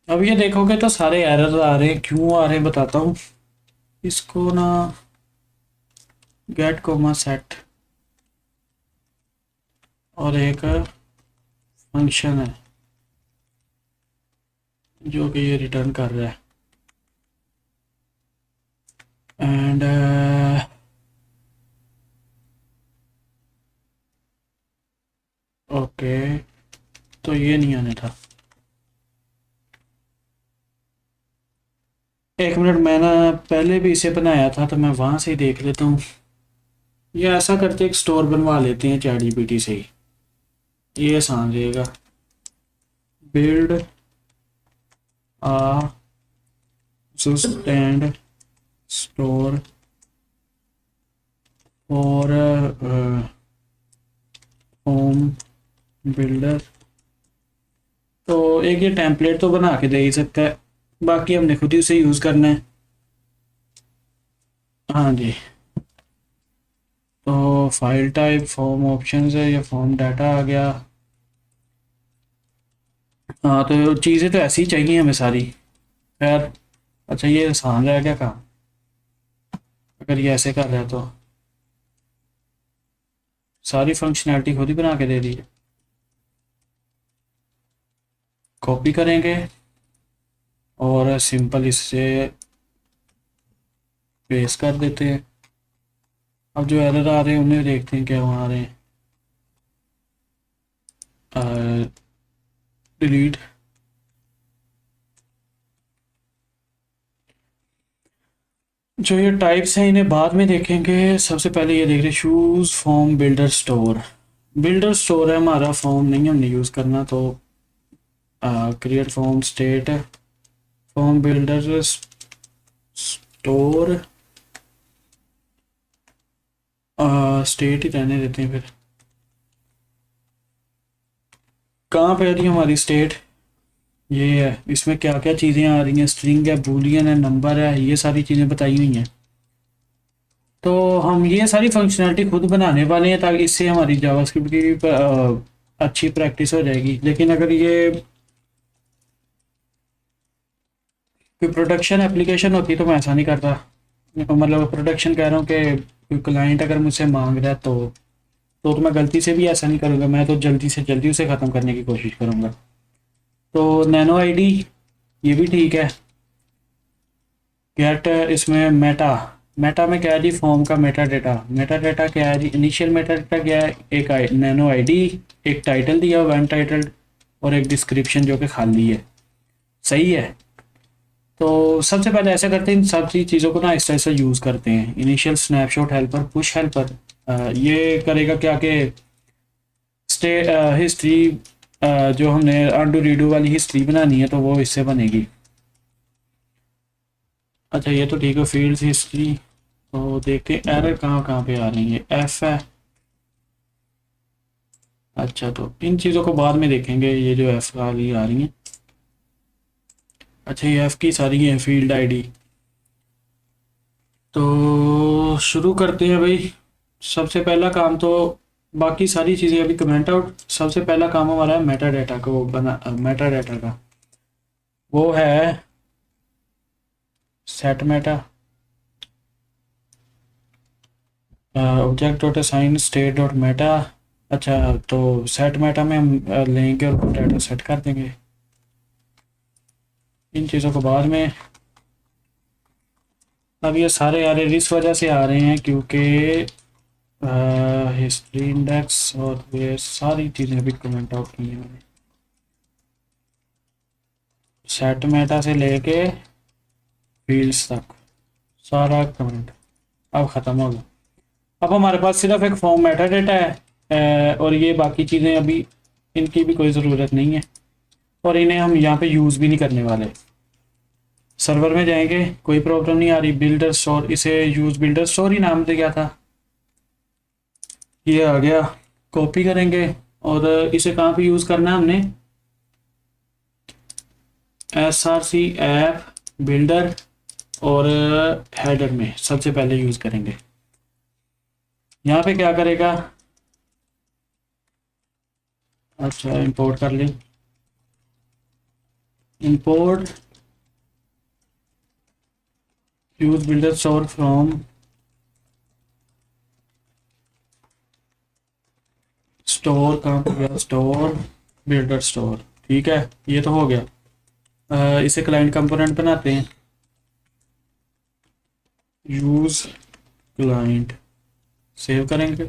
अब ये देखोगे तो सारे एरर आ रहे हैं, क्यों आ रहे हैं बताता हूँ। इसको ना गेट कोमा सेट और एक फंक्शन है जो कि ये रिटर्न कर रहा है, एंड ओके, तो ये नहीं आने था। 1 मिनट, मैंने पहले भी इसे बनाया था तो मैं वहां से ही देख लेता हूँ। ये ऐसा करते एक स्टोर बनवा लेते हैं ChatGPT से ही, ये आसान रहेगा। बिल्ड आ ज़ूस्टैंड स्टोर और होम बिल्डर। तो एक ये टेम्पलेट तो बना के दे ही सकता है, बाकी हमने खुद ही उसे यूज़ करना है। हाँ जी। तो फाइल टाइप फॉर्म ऑप्शंस है, या फॉर्म डाटा आ गया। हाँ, तो चीज़ें तो ऐसी ही चाहिए हमें सारी। खैर, अच्छा ये आसान रह गया काम, अगर ये ऐसे कर रहा है तो सारी फंक्शनैलिटी खुद ही बना के दे दी है। कॉपी करेंगे और सिंपल इससे पेस्ट कर देते हैं। अब जो एरर आ रहे हैं उन्हें देखते हैं क्या वहाँ आ रहे हैं। डिलीट। जो ये टाइप्स हैं इन्हें बाद में देखेंगे। सबसे पहले ये देख रहे uses form builder store. Builder store है हमारा, फॉर्म नहीं हमने यूज़ करना, तो create form state form builder store state ही रहने देते हैं। फिर कहाँ पे आ रही है हमारी स्टेट, ये है। इसमें क्या क्या चीज़ें आ रही हैं, स्ट्रिंग है, बूलियन है, नंबर है, ये सारी चीज़ें बताई हुई हैं। तो हम ये सारी फंक्शनैलिटी खुद बनाने वाले हैं, ताकि इससे हमारी जावास्क्रिप्ट की भी अच्छी प्रैक्टिस हो जाएगी। लेकिन अगर ये कोई प्रोडक्शन एप्लीकेशन होती तो मैं ऐसा नहीं करता। मतलब प्रोडक्शन कह रहा हूँ कि कोई क्लाइंट अगर मुझसे मांग रहा है तो मैं गलती से भी ऐसा नहीं करूँगा। मैं तो जल्दी से जल्दी उसे ख़त्म करने की कोशिश करूँगा। तो नैनो आईडी ये भी ठीक है। गेट इसमें मेटा, मेटा में क्या है जी, फॉर्म का मेटा डेटा। मेटा डेटा क्या है जी, इनिशियल मेटा डेटा क्या है, एक नैनो आईडी, एक टाइटल दिया हुआ अनटाइटल्ड, और एक डिस्क्रिप्शन जो कि खाली है। सही है। तो सबसे पहले ऐसा करते हैं, इन सब चीज़ों को ना इस तरह से यूज़ करते हैं। Initial snapshot helper, push helper, ये करेगा क्या कि स्टे हिस्ट्री, जो हमने अनडू रीडू वाली हिस्ट्री बनानी है तो वो इससे बनेगी। अच्छा ये तो ठीक है, फील्ड्स हिस्ट्री। तो देखते हैं एरर कहाँ कहाँ पे आ रही है। एफ है। अच्छा तो इन चीज़ों को बाद में देखेंगे, ये जो एफ वाली आ रही हैं। अच्छा ये एफ की सारी है फील्ड आईडी। तो शुरू करते हैं भाई। सबसे पहला काम तो, बाकी सारी चीज़ें अभी कमेंट आउट। सबसे पहला काम हमारा है मेटा डाटा को बना, मेटा डाटा का वो है set Meta object dot assign state dot Meta. अच्छा तो सेट मेटा में हम लेंगे और डाटा सेट कर देंगे। इन चीज़ों को बाद में। अब ये सारे एरर इस वजह से आ रहे हैं क्योंकि हिस्ट्री इंडेक्स और ये सारी चीज़ें भी कमेंट आउट की हैं मैंने। सेट मेटा से लेके फील्ड्स तक सारा कमेंट अब ख़त्म हो गया। अब हमारे पास सिर्फ एक फॉर्म मेटा डेटा है, और ये बाकी चीज़ें अभी इनकी भी कोई ज़रूरत नहीं है, और इन्हें हम यहाँ पे यूज़ भी नहीं करने वाले। सर्वर में जाएंगे, कोई प्रॉब्लम नहीं आ रही। बिल्डर स्टोर, इसे यूज़ बिल्डर स्टोर ही नाम दिया था, ये आ गया। कॉपी करेंगे और इसे कहाँ पे यूज़ करना है हमने, SRC ऐप बिल्डर और हेडर में सबसे पहले यूज़ करेंगे। यहाँ पे क्या करेगा, अच्छा इंपोर्ट कर लें। Import use builder store from store, कहाँ पे गया स्टोर बिल्डर स्टोर। ठीक है, ये तो हो गया। इसे क्लाइंट कंपोनेंट बनाते हैं। यूज क्लाइंट सेव करेंगे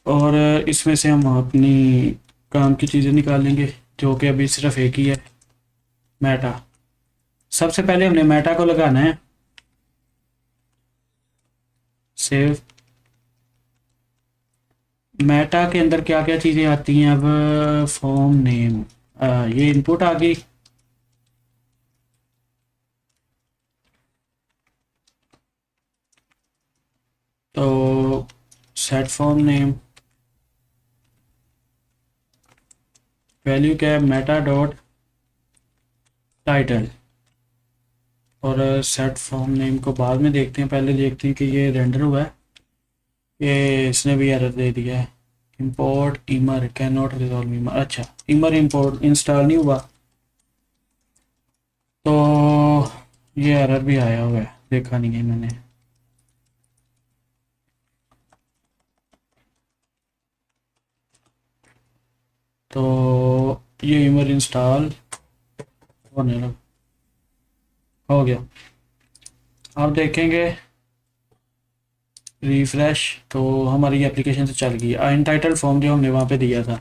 और इसमें से हम अपनी काम की चीज़ें निकालेंगे, जो कि अभी सिर्फ एक ही है, मेटा। सबसे पहले हमने मेटा को लगाना है। सेव। मेटा के अंदर क्या क्या चीज़ें आती हैं अब, फॉर्म नेम, ये इनपुट आ गई। तो सेट फॉर्म नेम, वैल्यू क्या है, मेटा डॉट टाइटल। और सेट फॉर्म नेम को बाद में देखते हैं, पहले देखते हैं कि ये रेंडर हुआ है। ये इसने भी एरर दे दिया है, इंपोर्ट ईमर कैन नॉट रिजॉल्व ईमर। अच्छा, ईमर इंपोर्ट इंस्टॉल नहीं हुआ तो ये एरर भी आया हुआ है, देखा नहीं है मैंने। तो ये ईमर इंस्टॉल होने लग हो गया। आप देखेंगे रिफ्रेश तो हमारी एप्लीकेशन से चल गई। अनटाइटल्ड फॉर्म जो हमने वहाँ पे दिया था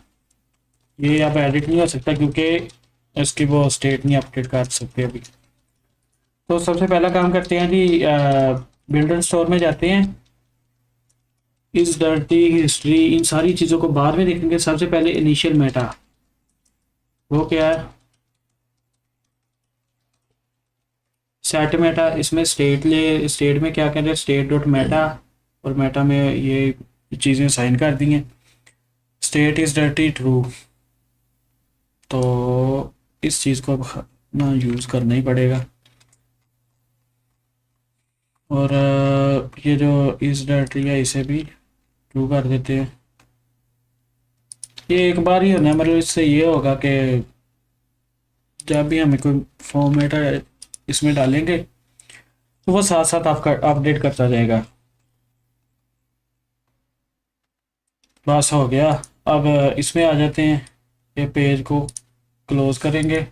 ये अब एडिट नहीं हो सकता क्योंकि इसकी वो स्टेट नहीं अपडेट कर सकते अभी। तो सबसे पहला काम करते हैं जी, बिल्डर स्टोर में जाते हैं। इस डर्टी हिस्ट्री इन सारी चीज़ों को बाद में देखेंगे। सबसे पहले इनिशियल मेटा, वो क्या है? Set Meta. इसमें स्टेट में क्या कह रहे हैं, स्टेट डॉट मेटा, और मेटा में ये चीज़ें साइन कर दी हैं। स्टेट इज़ डर्टी ट्रू, तो इस चीज़ को अब ना यूज़ करना ही पड़ेगा। और ये जो इस डर्टी है इसे भी ट्रू कर देते हैं। ये एक बार ही होना है, मतलब इससे ये होगा कि जब भी हमें कोई फॉर्मेट इसमें डालेंगे तो वो साथ साथ आपका अपडेट करता जाएगा। बस हो गया। अब इसमें आ जाते हैं, ये पेज को क्लोज करेंगे।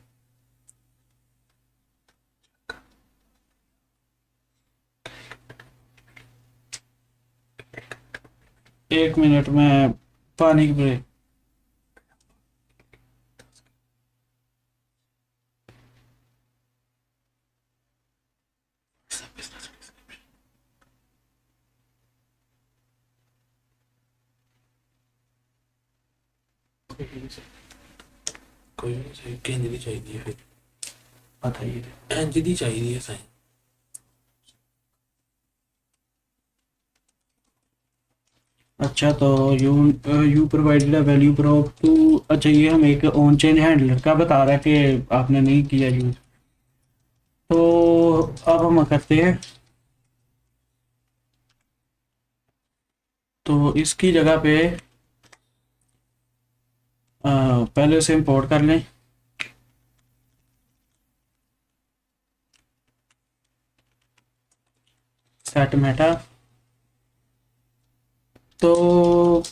एक मिनट में पानी की ब्रेक। कोई नहीं सही किंज दी चाहिए फिर बताइए। इंज दी चाहिए सही। अच्छा, तो you provided a value prop to. अच्छा, ये हम एक ऑन चेंज हैंडलर का बता रहा है कि आपने नहीं किया यूज। तो अब हम करते हैं, तो इसकी जगह पे पहले उसे इंपोर्ट कर लें। सेट मेटा, तो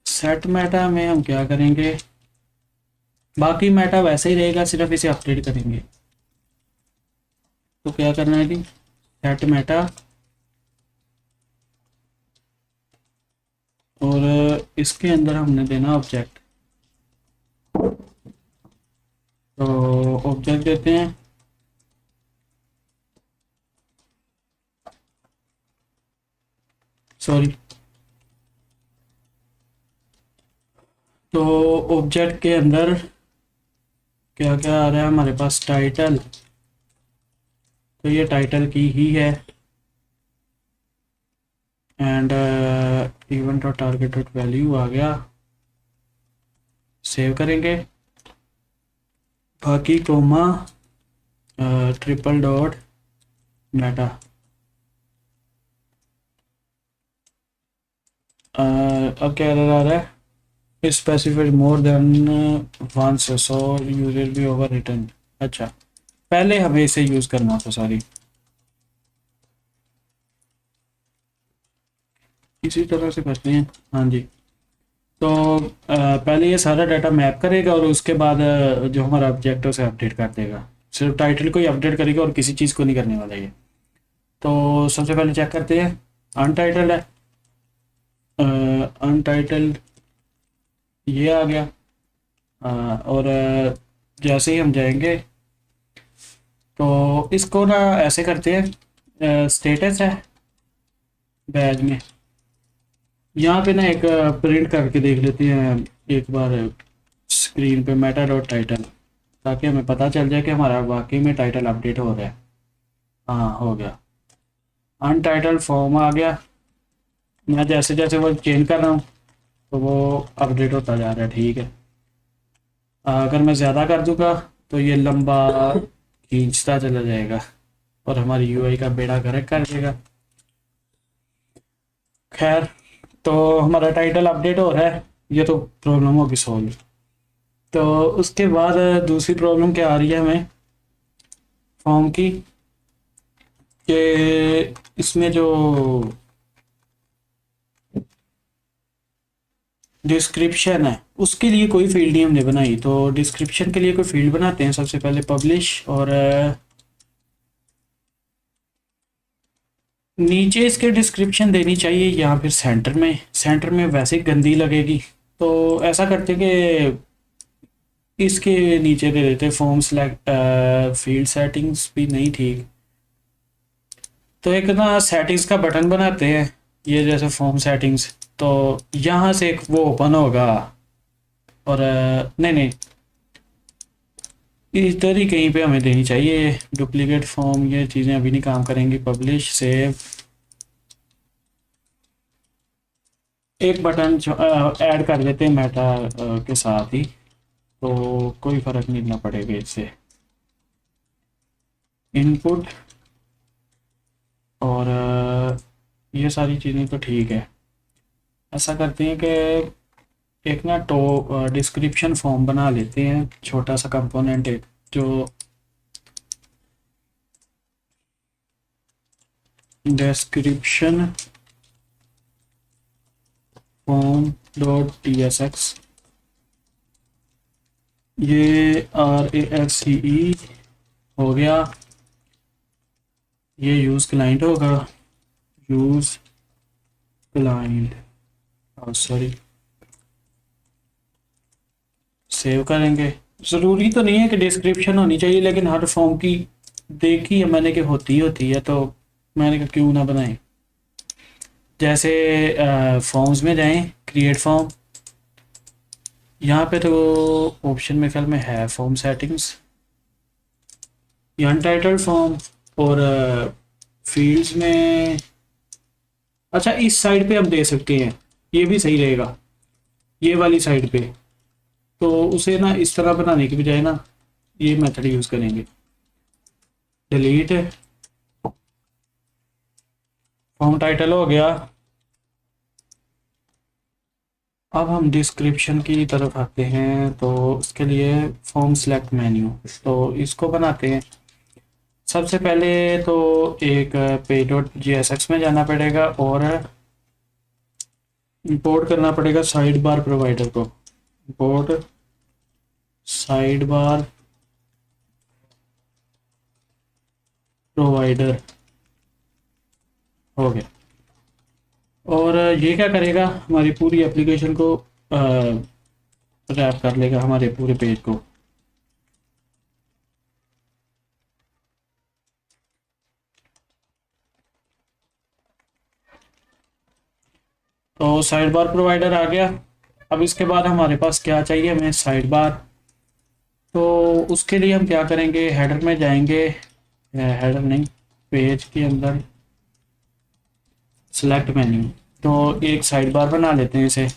सेट मेटा में हम क्या करेंगे, बाकी मेटा वैसे ही रहेगा, सिर्फ इसे अपडेट करेंगे। तो क्या करना है जी, सेट मेटा, और इसके अंदर हमने देना ऑब्जेक्ट। तो ऑब्जेक्ट देते हैं, सॉरी, तो ऑब्जेक्ट के अंदर क्या क्या आ रहा है हमारे पास, टाइटल। तो ये टाइटल की ही है, एंड इवेंट और टारगेट डॉट वैल्यू आ गया। सेव करेंगे, बाकी कोमा ट्रिपल डॉट मेटा। अब क्या एरर आ रहा है, specified more than once, so user be over return. अच्छा, पहले हमें इसे यूज़ करना था सारी, इसी तरह से करते हैं। हाँ जी, तो पहले ये सारा डाटा मैप करेगा और उसके बाद जो हमारा ऑब्जेक्ट है उसे अपडेट कर देगा। सिर्फ टाइटल को ही अपडेट करेगा और किसी चीज़ को नहीं करने वाला ये। तो सबसे पहले चेक करते हैं, अनटाइटल्ड है, अनटाइटल्ड ये आ गया। और जैसे ही हम जाएंगे तो इसको ना ऐसे करते हैं, स्टेटस है बैज में, यहाँ पे ना एक प्रिंट करके देख लेते हैं एक बार स्क्रीन पे, मेटा डॉट टाइटल, ताकि हमें पता चल जाए कि हमारा वाकई में टाइटल अपडेट हो रहा है। हाँ, हो गया, अनटाइटल्ड फॉर्म आ गया। मैं जैसे जैसे वो चेंज कर रहा हूँ तो वो अपडेट होता जा रहा है, ठीक है। अगर मैं ज़्यादा कर दूँगा तो ये लंबा खींचता चला जाएगा और हमारी यूआई का बेड़ा गर्क कर देगा। खैर, तो हमारा टाइटल अपडेट हो रहा है, ये तो प्रॉब्लम होगी सॉल्व। तो उसके बाद दूसरी प्रॉब्लम क्या आ रही है हमें फॉर्म की, कि इसमें जो डिस्क्रिप्शन है उसके लिए कोई फील्ड नहीं हमने बनाई। तो डिस्क्रिप्शन के लिए कोई फील्ड बनाते हैं सबसे पहले, पब्लिश, और नीचे इसके डिस्क्रिप्शन देनी चाहिए या फिर सेंटर में वैसे ही गंदी लगेगी। तो ऐसा करते कि इसके नीचे दे देते फॉर्म सेलेक्ट फील्ड सेटिंग्स भी नहीं ठीक। तो एक ना सेटिंग्स का बटन बनाते हैं, ये जैसे फॉर्म सेटिंग्स, तो यहाँ से एक वो ओपन होगा। और नहीं, इधर ही कहीं पे हमें देनी चाहिए डुप्लीकेट फॉर्म। ये चीज़ें अभी नहीं काम करेंगी। पब्लिश, सेव, एक बटन ऐड कर देते हैं मेटा के साथ ही, तो कोई फ़र्क नहीं पड़ेगा इससे। इनपुट और ये सारी चीज़ें तो ठीक है। ऐसा करते हैं कि एक ना तो डिस्क्रिप्शन फॉर्म बना लेते हैं, छोटा सा कंपोनेंट एक, जो डिस्क्रिप्शन फॉर्म डॉट tsx, ये RAXCE हो गया। ये यूज़ क्लाइंट होगा, यूज़ क्लाइंट, सॉरी, सेव करेंगे। ज़रूरी तो नहीं है कि डिस्क्रिप्शन होनी चाहिए, लेकिन हर फॉर्म की देखी है मैंने कि होती है, तो मैंने कहा क्यों ना बनाएं। जैसे फॉर्म्स में जाएं, क्रिएट फॉर्म, यहाँ पे तो ऑप्शन में ख्याल में है फॉर्म सेटिंग्स, अनटाइटल्ड फॉर्म, और फील्ड्स में अच्छा इस साइड पे हम दे सकते हैं, ये भी सही रहेगा, ये वाली साइड पे। तो उसे ना इस तरह बनाने की बजाय ना ये मेथड यूज़ करेंगे, डिलीट, फॉर्म टाइटल हो गया। अब हम डिस्क्रिप्शन की तरफ आते हैं, तो उसके लिए फॉर्म सेलेक्ट मेन्यू, तो इसको बनाते हैं। सबसे पहले तो एक page.jsx में जाना पड़ेगा और इंपोर्ट करना पड़ेगा साइड बार प्रोवाइडर को। इंपोर्ट साइड बार प्रोवाइडर हो गया। और ये क्या करेगा, हमारी पूरी एप्लीकेशन को रैप कर लेगा, हमारे पूरे पेज को। तो साइड बार प्रोवाइडर आ गया। अब इसके बाद हमारे पास क्या चाहिए, हमें साइड बार। तो उसके लिए हम क्या करेंगे, हेडर में जाएंगे, हेडर नहीं, पेज के अंदर सेलेक्ट मेन्यू, तो एक साइड बार बना लेते हैं इसे।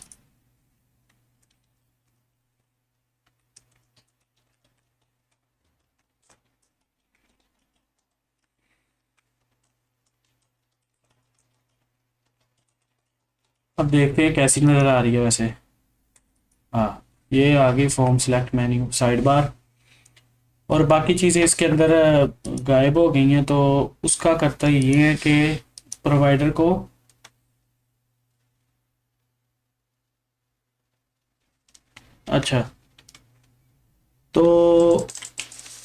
अब देखते हैं कैसी नज़र आ रही है वैसे। हाँ, ये आ गई फॉर्म सेलेक्ट मेन्यू साइड बार, और बाकी चीज़ें इसके अंदर गायब हो गई हैं। तो उसका करता ये है कि प्रोवाइडर को अच्छा, तो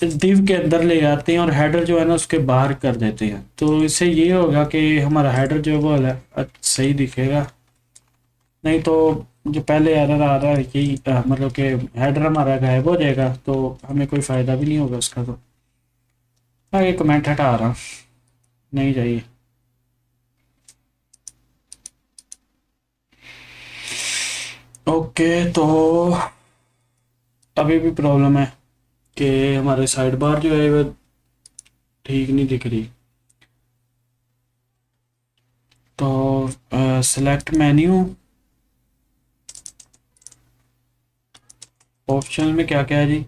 डिव के अंदर ले आते हैं और हेडर जो है ना उसके बाहर कर देते हैं। तो इससे ये होगा कि हमारा हेडर जो है वो सही दिखेगा। नहीं तो जो पहले एरर आ रहा है कि मतलब कि हेडर हमारा गायब हो जाएगा, तो हमें कोई फ़ायदा भी नहीं होगा उसका। तो आगे कमेंट हटा रहा हूँ, नहीं चाहिए। ओके, तो अभी भी प्रॉब्लम है कि हमारे साइड बार जो है वो ठीक नहीं दिख रही। तो सेलेक्ट मेन्यू, ऑप्शन में क्या क्या है जी,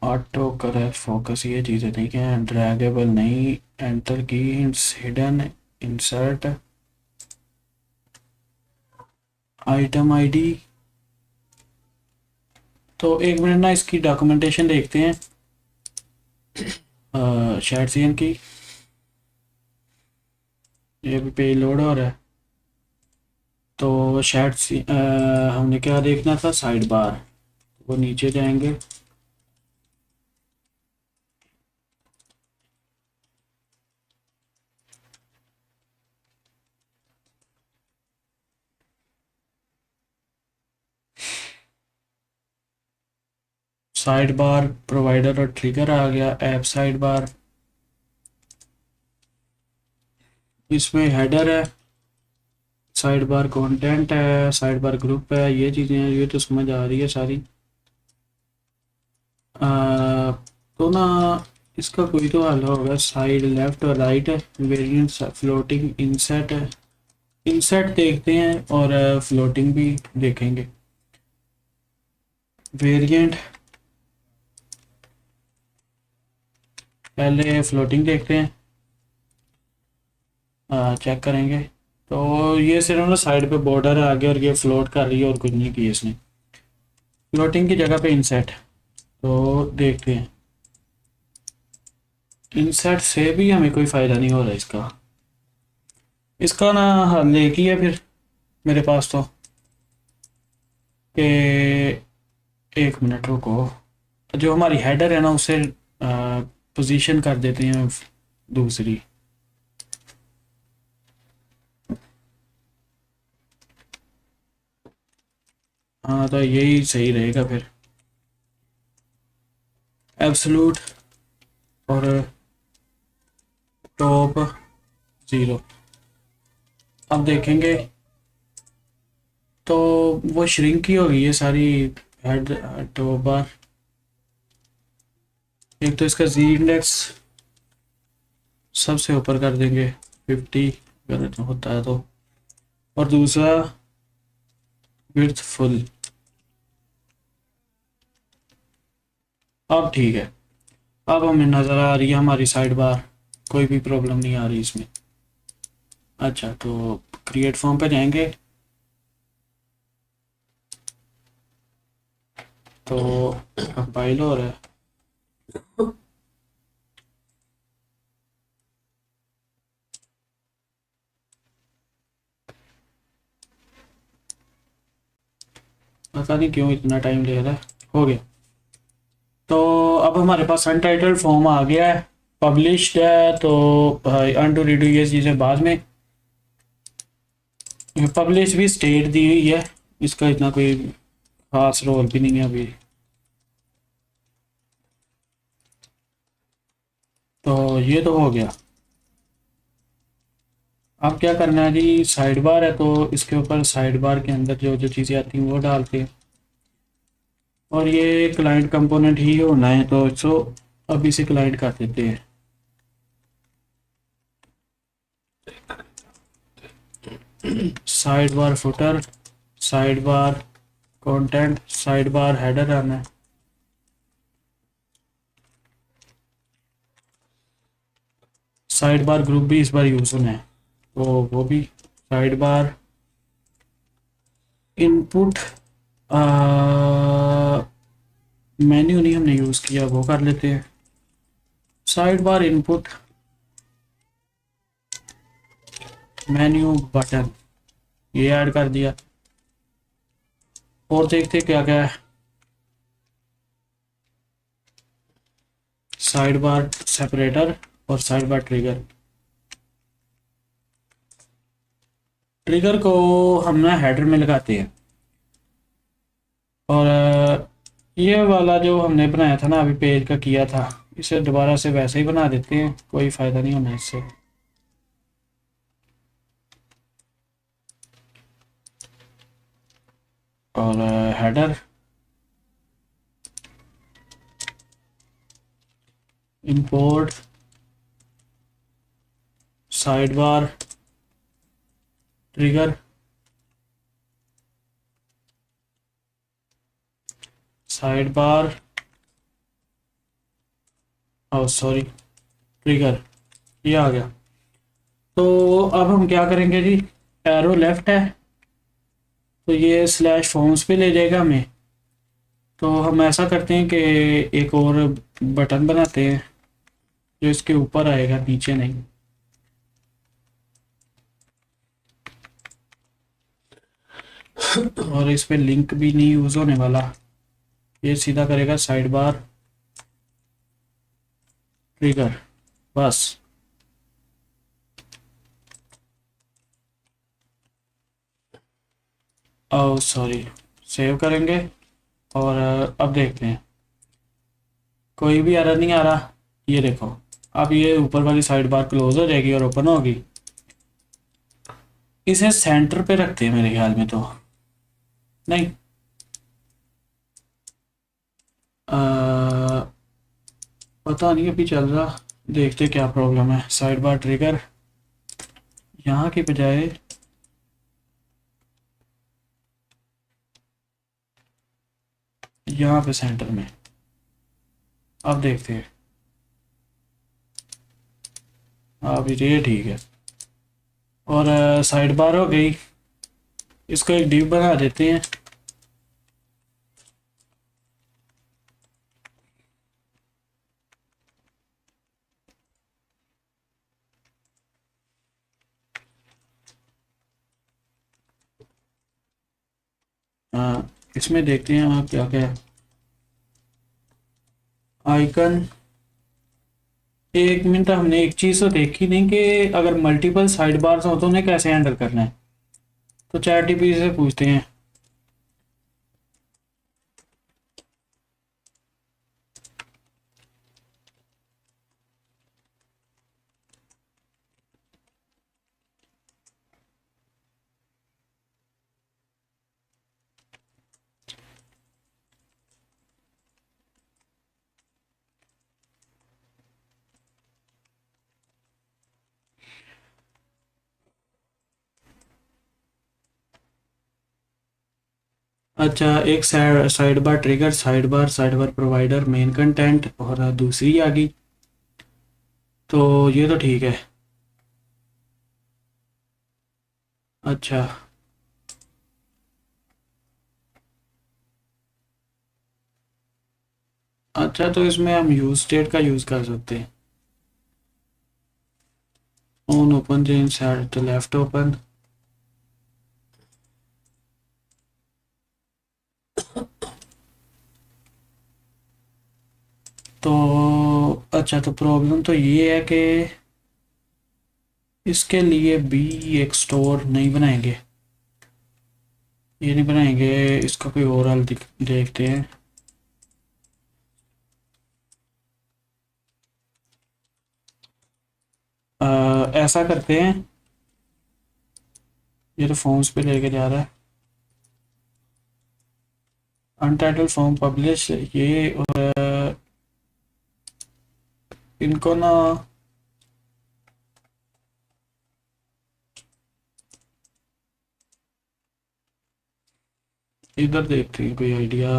ऑटो करेक्ट फोकस ये चीज़ें ठीक हैं, ड्रैगेबल नहीं, एंटर की, हिडन, इंसर्ट, आइटम आईडी। तो एक मिनट ना इसकी डॉक्यूमेंटेशन देखते हैं शैट सीएन की। ये भी पेज लोड हो रहा है। तो हमने क्या देखना था, साइड बार, वो नीचे जाएंगे। साइड बार प्रोवाइडर और ट्रिगर आ गया, ऐप साइड बार, इसमें हेडर है, साइड बार कंटेंट है, साइड बार ग्रुप है, ये चीज़ें हैं, ये तो समझ आ रही है सारी। तो ना इसका कोई तो हल होगा, साइड लेफ्ट और राइट है, वेरिएंट फ्लोटिंग इंसर्ट है, इंसर्ट देखते हैं और फ्लोटिंग भी देखेंगे। वेरिएंट पहले फ्लोटिंग देखते हैं, चेक करेंगे। तो ये सिर्फ ना साइड पे बॉर्डर है आगे और ये फ्लोट कर रही है और कुछ नहीं किया इसने, फ्लोटिंग की जगह पे इंसर्ट। तो देखते हैं, इंसर्ट से भी हमें कोई फ़ायदा नहीं हो रहा इसका। इसका ना हल एक ही है फिर मेरे पास, तो कि एक मिनट रुको, जो हमारी हेडर है ना उसे पोजीशन कर देते हैं दूसरी। हाँ तो यही सही रहेगा फिर, एब्सोल्यूट और टॉप 0। अब देखेंगे तो वो श्रिंक ही होगी ये सारी हेड टॉप बार। एक तो इसका जी इंडेक्स सबसे ऊपर कर देंगे 50 अगर होता है तो, और दूसरा विड्थ फुल। अब ठीक है, अब हमें नज़र आ रही है हमारी साइड बार, कोई भी प्रॉब्लम नहीं आ रही इसमें। अच्छा तो क्रिएट फॉर्म पे जाएंगे, तो कंपाइल हो रहा है। पता नहीं क्यों इतना टाइम ले रहा है, हो गया। तो अब हमारे पास अनटाइटल्ड फॉर्म आ गया है, पब्लिश्ड है, तो अनटू रीडू ये चीज़ें बाद में। पब्लिश भी स्टेट दी हुई है, इसका इतना कोई खास रोल भी नहीं है अभी। तो ये तो हो गया। अब क्या करना है जी, साइड बार है तो इसके ऊपर साइड बार के अंदर जो जो चीज़ें आती हैं वो डालते हैं, और ये क्लाइंट कंपोनेंट ही होना है तो इसको अब इसे क्लाइंट कर देते हैं। Side bar footer, side bar content, side bar header आना है, साइड बार ग्रुप भी इस बार यूज़ होना है तो वो भी, साइड बार इनपुट मेन्यू नहीं हमने यूज़ किया वो कर लेते हैं, side bar input menu button ये ऐड कर दिया। और देखते क्या क्या है, साइड बार सेपरेटर और साइड बार ट्रिगर। ट्रिगर को हम ना हेडर में लगाते हैं, और ये वाला जो हमने बनाया था ना अभी पेज का किया था, इसे दोबारा से वैसे ही बना देते हैं, कोई फ़ायदा नहीं होना इससे। और header import side bar trigger, side bar oh sorry, trigger ये आ गया। तो अब हम क्या करेंगे जी, एरो लेफ्ट है तो ये स्लैश फॉर्म्स पे ले जाएगा हमें। तो हम ऐसा करते हैं कि एक और बटन बनाते हैं जो इसके ऊपर आएगा, नीचे नहीं। और इस पे लिंक भी नहीं यूज़ होने वाला, ये सीधा करेगा साइड बार ट्रिगर, बस। ओ सॉरी, सेव करेंगे और अब देखते हैं, कोई भी एरर नहीं आ रहा। ये देखो, अब ये ऊपर वाली साइड बार क्लोज हो जाएगी और ओपन होगी। इसे सेंटर पे रखते हैं मेरे ख्याल में, तो नहीं, पता नहीं अभी चल रहा, देखते क्या प्रॉब्लम है। साइड बार ट्रिगर यहाँ की बजाय यहाँ पे सेंटर में। अब देखते हैं, अब ये ठीक है। और साइड बार हो गई, इसको एक डिव बना देते हैं। इसमें देखते हैं क्या क्या है। आइकन, एक मिनट, हमने एक चीज़ तो देखी नहीं कि अगर मल्टीपल साइड बार्स हो तो उन्हें कैसे हैंडल करना है। तो चैट जीपीटी से पूछते हैं। अच्छा, एक side bar trigger, side bar provider, main content, और दूसरी आ गई। तो ये तो ठीक है। अच्छा, अच्छा, तो इसमें हम यूज स्टेट का यूज़ कर सकते हैं। On open change set left open. तो अच्छा, तो प्रॉब्लम तो ये है कि इसके लिए भी एक स्टोर नहीं बनाएंगे, ये नहीं बनाएंगे, इसका कोई और हल देखते हैं। ऐसा करते हैं, ये तो फॉर्म्स पे लेके जा रहा है। अनटाइटल फॉर्म पब्लिश ये, और इनको ना इधर देखते हैं कोई आइडिया।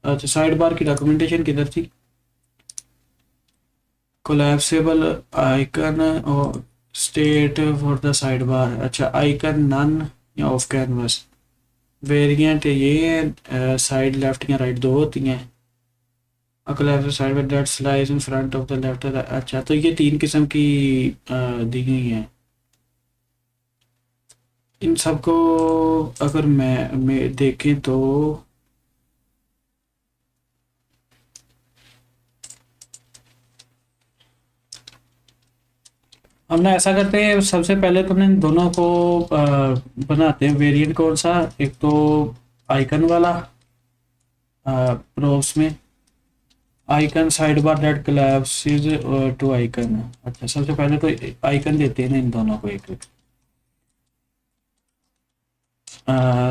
अच्छा, साइड बार की डॉक्यूमेंटेशन किधर थी? कोलैप्सिबल आइकन और state for the side bar. अच्छा, आइकन नन या ऑफ कैनवस। वेरिएंट ये है, साइड लेफ्ट या राइट दो होती हैं। Collapse side bar that स्लाइज in front of the left. अच्छा, तो ये तीन किस्म की दी गई हैं। इन सबको अगर मैं देखें तो हमने ऐसा करते हैं, सबसे पहले तो इन दोनों को बनाते हैं। वेरिएंट कौन सा? एक तो आइकन वाला, प्रोब्स में icon side bar that collapses to icon. अच्छा, सबसे पहले तो आइकन देते हैं ना इन दोनों को एक।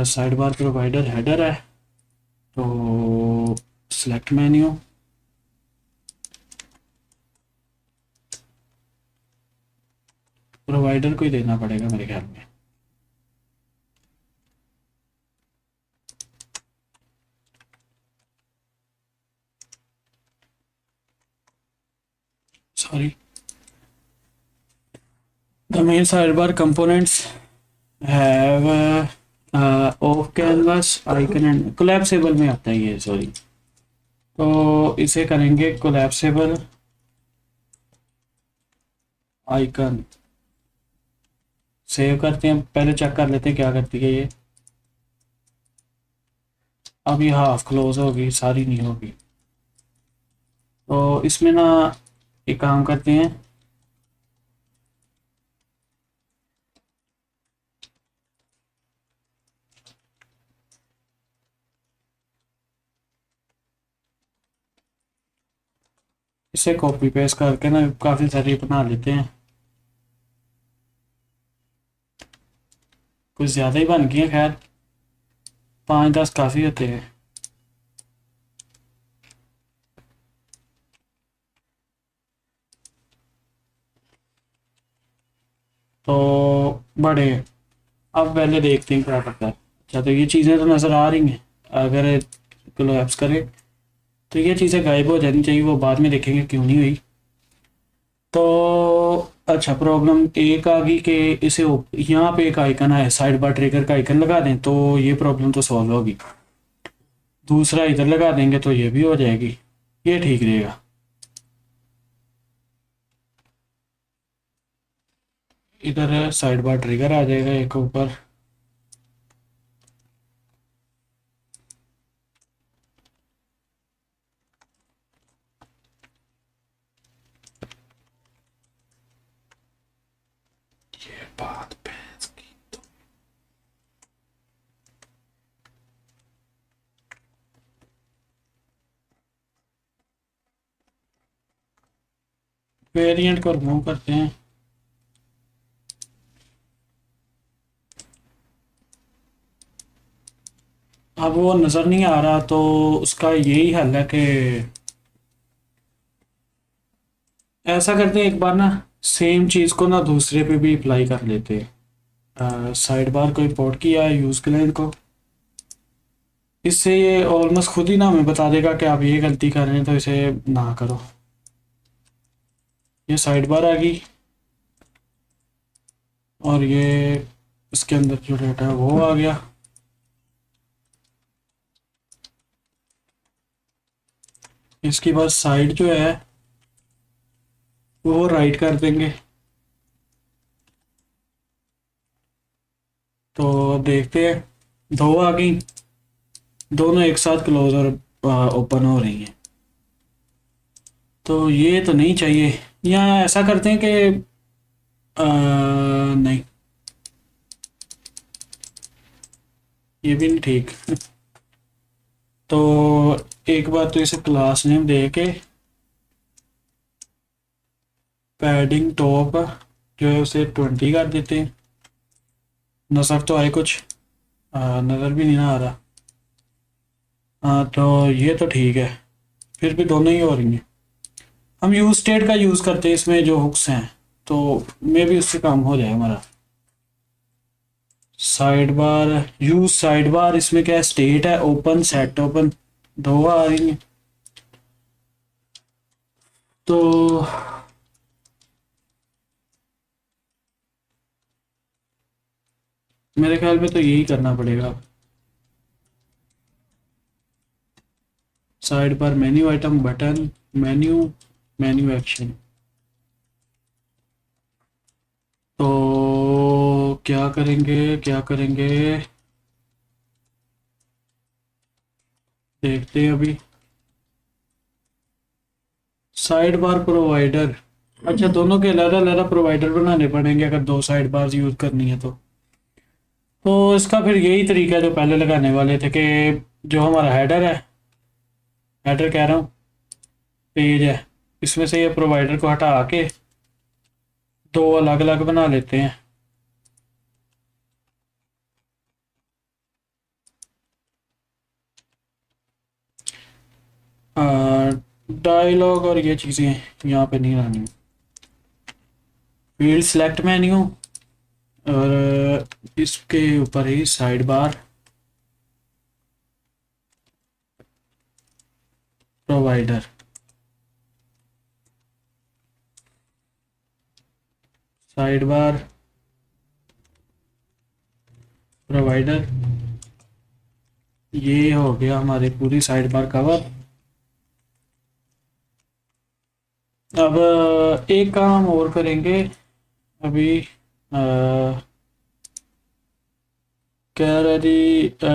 साइड बार प्रोवाइडर हेडर है, तो सिलेक्ट मेन्यू, प्रोवाइडर को ही देना पड़ेगा मेरे ख्याल में। sorry, the main sidebar components have off canvas icon and collapsible में आता है ये, सॉरी। तो इसे करेंगे कोलैप्सेबल आइकन, सेव करते हैं। पहले चेक कर लेते हैं क्या करती है ये। अब ये हाफ क्लोज होगी, सारी नहीं होगी। तो इसमें ना एक काम करते हैं, इसे कॉपी पेस्ट करके ना काफ़ी सारी बना लेते हैं। कुछ ज़्यादा ही बन गई है, खैर 5-10 काफ़ी होते हैं। तो बड़े, अब पहले देखते हैं क्या करता है। अच्छा, तो ये चीज़ें तो नज़र आ रही हैं। अगर कोलैप्स करें तो ये चीज़ें गायब हो जानी चाहिए, वो बाद में देखेंगे क्यों नहीं हुई। तो अच्छा, प्रॉब्लम एक आ गई कि इसे यहाँ पे एक आइकन है, साइड बार ट्रिगर का आइकन लगा दें तो ये प्रॉब्लम तो सॉल्व होगी। दूसरा इधर लगा देंगे तो ये भी हो जाएगी, ये ठीक रहेगा। इधर साइड बार ट्रिगर आ जाएगा एक ऊपर। ये बात भैंस की तो। वेरिएंट को रिमूव करते हैं। अब वो नज़र नहीं आ रहा, तो उसका यही हल है कि ऐसा करते हैं, एक बार ना सेम चीज़ को ना दूसरे पे भी अप्लाई कर लेते हैं। साइड बार को इंपोर्ट किया है, यूज़ क्लाइंट को। इससे ये ऑलमोस्ट खुद ही ना हमें बता देगा कि आप ये गलती कर रहे हैं, तो इसे ना करो। ये साइड बार आ गई और ये इसके अंदर जो डेटा है वो आ गया। इसके बाद साइड जो है वो राइट कर देंगे। तो देखते हैं, दो आ गई, दोनों एक साथ क्लोज और ओपन हो रही हैं। तो ये तो नहीं चाहिए। या ऐसा करते हैं कि नहीं, ये भी नहीं ठीक। तो एक बार तो इसे क्लास नेम दे के पैडिंग टॉप जो है उसे 20 कर देते हैं। नज़र तो आए कुछ, नज़र भी नहीं ना आ रहा। हाँ, तो ये तो ठीक है, फिर भी दोनों ही हो रही हैं। हम यूज स्टेट का यूज़ करते हैं इसमें जो हुक्स हैं, तो मे भी उससे काम हो जाए हमारा। Side bar, use side bar, इसमें क्या स्टेट है, ओपन सेट ओपन, दो आ रही हैं। तो मेरे ख्याल में तो यही करना पड़ेगा। Side bar menu item button, menu, menu action. तो क्या करेंगे, क्या करेंगे, देखते हैं अभी। साइड बार प्रोवाइडर, अच्छा दोनों के अलग अलग प्रोवाइडर बनाने पड़ेंगे अगर दो साइड बार यूज़ करनी है तो इसका फिर यही तरीका है जो पहले लगाने वाले थे, कि जो हमारा हेडर है, हेडर कह रहा हूँ, पेज है, इसमें से ये प्रोवाइडर को हटा के दो अलग अलग बना लेते हैं। डायलॉग और ये चीज़ें यहाँ पे नहीं लानी। फील्ड सेलेक्ट मेन्यू और इसके ऊपर ही side bar provider. Side bar provider, ये हो गया हमारी पूरी साइड बार कवर। अब एक काम और करेंगे अभी। कह रहा जी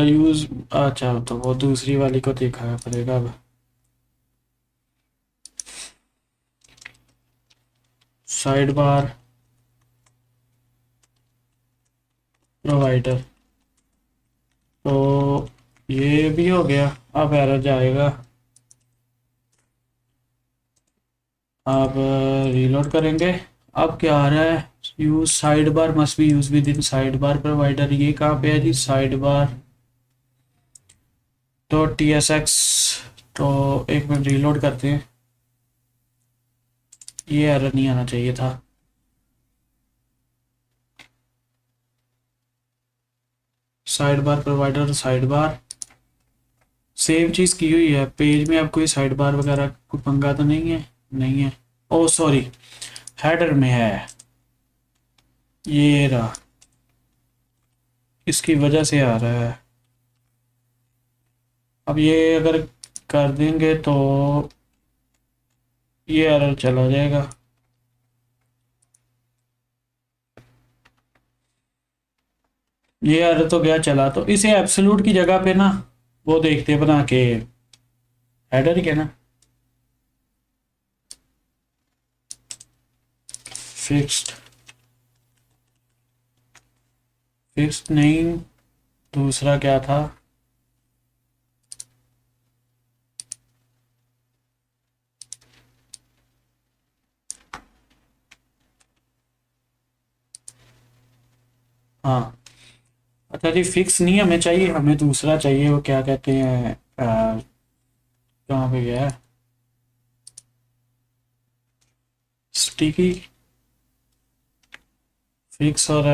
यूज, अच्छा तो वो दूसरी वाली को देखा पड़ेगा अब। साइड बार प्रोवाइडर, तो ये भी हो गया। अब एरर जाएगा। अब रीलोड करेंगे। अब क्या आ रहा है, use side bar must be use with in side bar provider. ये कहाँ पे है जी, साइड बार तो TSX। तो एक मिनट रीलोड करते हैं, ये एरर नहीं आना चाहिए था। Side bar provider, side bar same चीज़ की हुई है पेज में। अब कोई साइड बार वगैरह कोई पंगा तो नहीं है? नहीं है। ओ सॉरी, हेडर में है, ये रहा, इसकी वजह से आ रहा है। अब ये अगर कर देंगे तो ये एरर चला जाएगा। ये एरर तो गया चला, तो इसे एब्सोल्यूट की जगह पे ना वो देखते बना के हेडर के ना फिक्स्ड, फिक्स्ड नहीं, दूसरा क्या था, हाँ अच्छा जी, फिक्स नहीं हमें चाहिए, हमें दूसरा चाहिए। वो क्या कहते हैं, कहाँ पे गया है, स्टिकी फिक्स और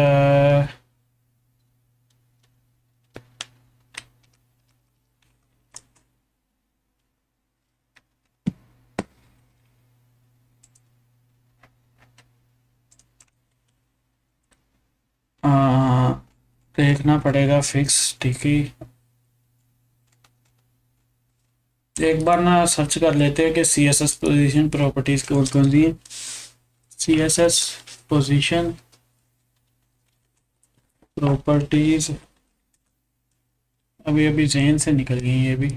देखना पड़ेगा फिक्स स्टिकी। एक बार ना सर्च कर लेते हैं कि CSS पोजीशन प्रॉपर्टीज कौन कौन सी है। CSS पोजीशन प्रॉपर्टीज, अभी अभी जहन से निकल गई ये भी।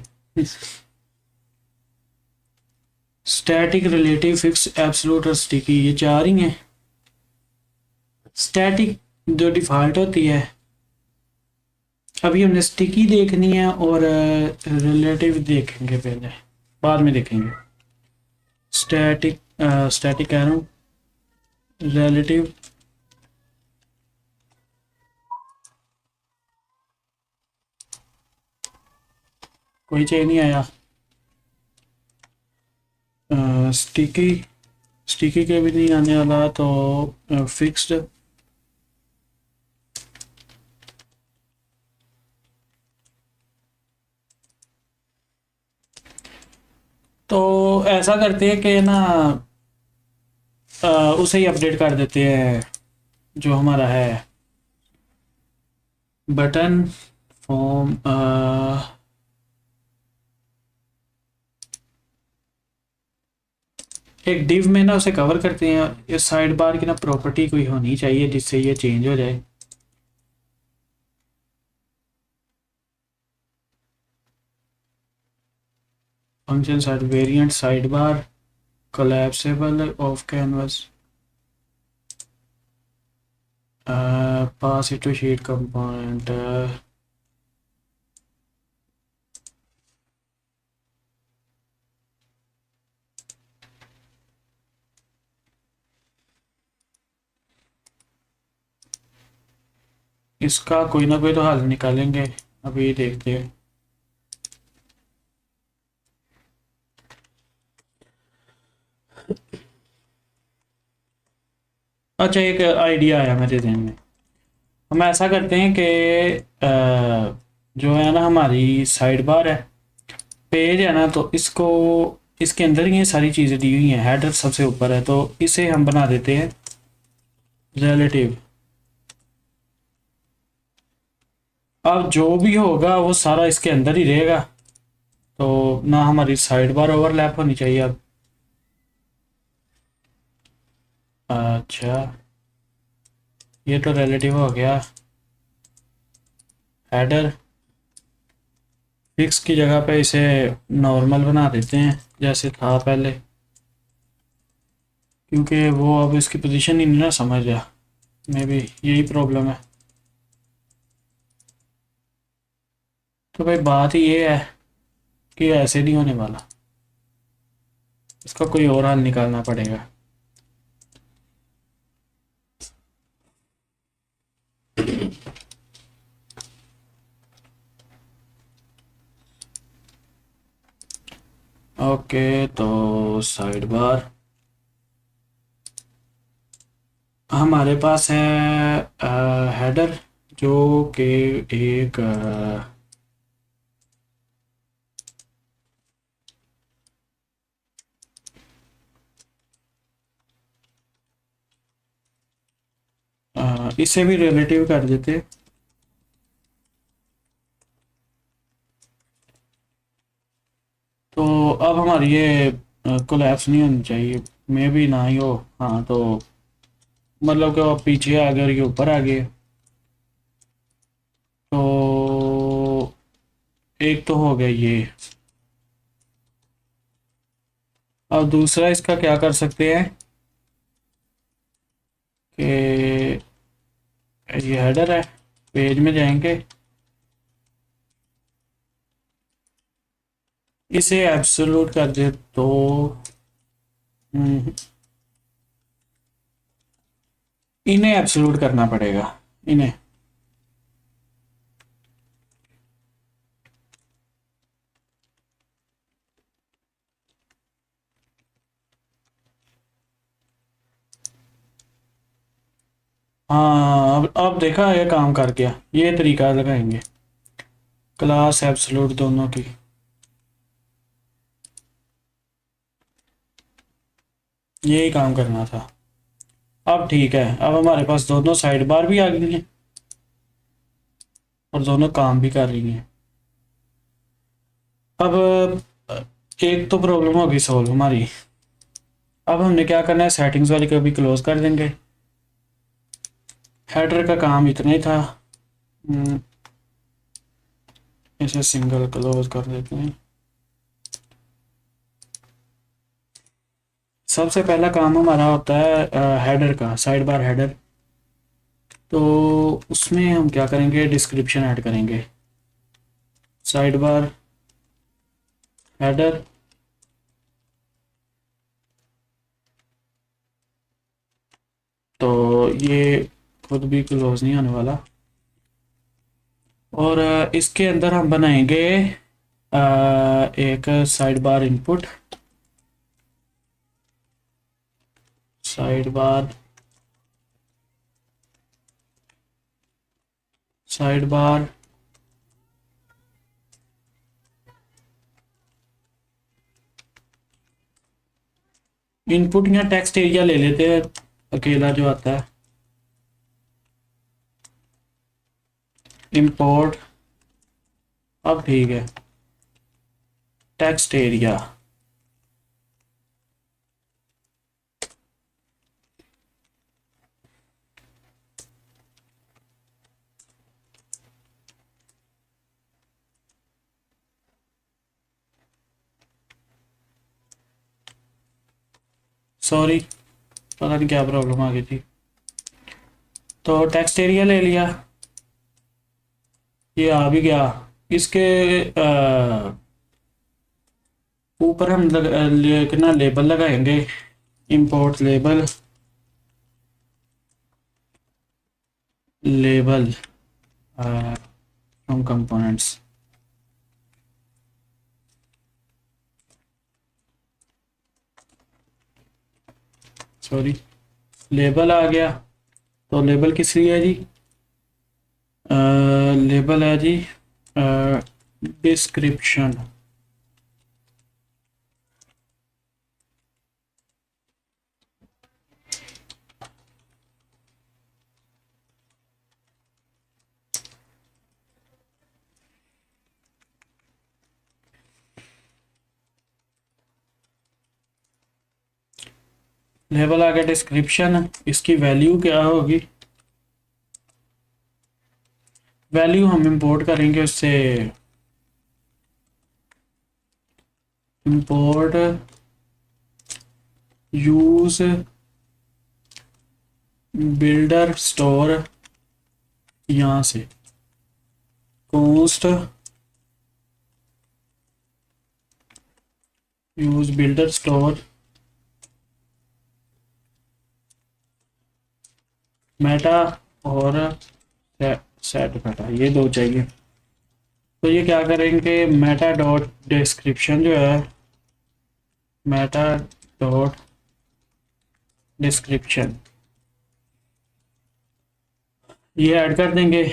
स्टैटिक, रिलेटिव, फिक्स, एब्सोल्यूट और स्टिकी, ये चार ही हैं। स्टैटिक जो डिफ़ॉल्ट होती है, अभी हमने स्टिकी देखनी है और रिलेटिव देखेंगे पहले, बाद में देखेंगे। स्टैटिक, स्टैटिक कह रहा हूँ, रिलेटिव कोई चेंज नहीं आया। स्टिकी, स्टिकी के भी नहीं आने वाला, तो फिक्स्ड, तो ऐसा करते हैं कि ना उसे ही अपडेट कर देते हैं जो हमारा है बटन फॉर्म। एक डिव में ना उसे कवर करते हैं। ये साइड बार की ना प्रॉपर्टी कोई होनी चाहिए जिससे ये चेंज हो जाए। Function side variant side bar collapsible off canvas, pass it to sheet component, इसका कोई ना कोई तो हल निकालेंगे, अभी देखते हैं। अच्छा एक आइडिया आया मेरे ध्यान में। हम ऐसा करते हैं कि जो है ना हमारी साइड बार है, पेज है ना, तो इसको इसके अंदर ये सारी चीज़ें दी हुई हैं। हेडर सबसे ऊपर है, तो इसे हम बना देते हैं रिलेटिव। अब जो भी होगा वो सारा इसके अंदर ही रहेगा, तो ना हमारी साइड बार ओवरलैप होनी चाहिए अब। अच्छा, ये तो रिलेटिव हो गया। हेडर फिक्स की जगह पे इसे नॉर्मल बना देते हैं जैसे था पहले, क्योंकि वो अब इसकी पोजीशन ही नहीं ना समझ रहा। मे भी यही प्रॉब्लम है। तो भाई बात ये है कि ऐसे नहीं होने वाला, इसका कोई और हल निकालना पड़ेगा। ओके, तो साइड बार हमारे पास है हेडर, जो कि एक इसे भी रिलेटिव कर देते। तो अब हमारी ये कोलैप्स नहीं होनी चाहिए, मे भी ना ही हो। हाँ, तो मतलब कि वो पीछे आ गए और ये ऊपर आ गए। तो एक तो हो गया ये। अब दूसरा इसका क्या कर सकते हैं कि ये हेडर है, पेज में जाएंगे, इसे एब्सोल्यूट कर दे तो हम्म, इन्हें एब्सोल्यूट करना पड़ेगा, इन्हें। हाँ, अब देखा ये काम कर गया। ये तरीका लगाएंगे, क्लास एब्सोल्यूट दोनों की। यही काम करना था। अब ठीक है, अब हमारे पास दोनों साइड बार भी आ गई हैं और दोनों काम भी कर रही हैं। अब एक तो प्रॉब्लम होगी सॉल्व हमारी। अब हमने क्या करना है, सेटिंग्स वाली को भी क्लोज कर देंगे। हेडर का काम इतना ही था। हम्म, इसे सिंगल क्लोज कर देते हैं। सबसे पहला काम हमारा होता है हेडर का, साइड बार हेडर। तो उसमें हम क्या करेंगे, डिस्क्रिप्शन ऐड करेंगे। साइड बार हेडर, तो ये खुद भी क्लोज नहीं होने वाला। और इसके अंदर हम बनाएंगे एक side bar input, side bar, side bar input या टेक्स्ट एरिया ले लेते हैं, अकेला जो आता है। इंपोर्ट, अब ठीक है, टेक्स्ट एरिया। सॉरी, पता नहीं क्या प्रॉब्लम आ गई थी। तो टेक्स्ट एरिया ले लिया, ये आ भी गया। इसके ऊपर हम कितना लेबल लगाएंगे, import label, label from components. Sorry, label आ गया। तो लेबल किस लिए है जी, लेबल है जी डिस्क्रिप्शन। लेबल आ गया डिस्क्रिप्शन। इसकी वैल्यू क्या होगी? वैल्यू हम इंपोर्ट करेंगे उससे, इंपोर्ट यूज बिल्डर स्टोर, यहाँ से cost use builder store Meta और सेट मेटा, ये दो चाहिए। तो ये क्या करेंगे, मेटा डॉट डिस्क्रिप्शन जो है, मेटा डॉट डिस्क्रिप्शन ये ऐड कर देंगे।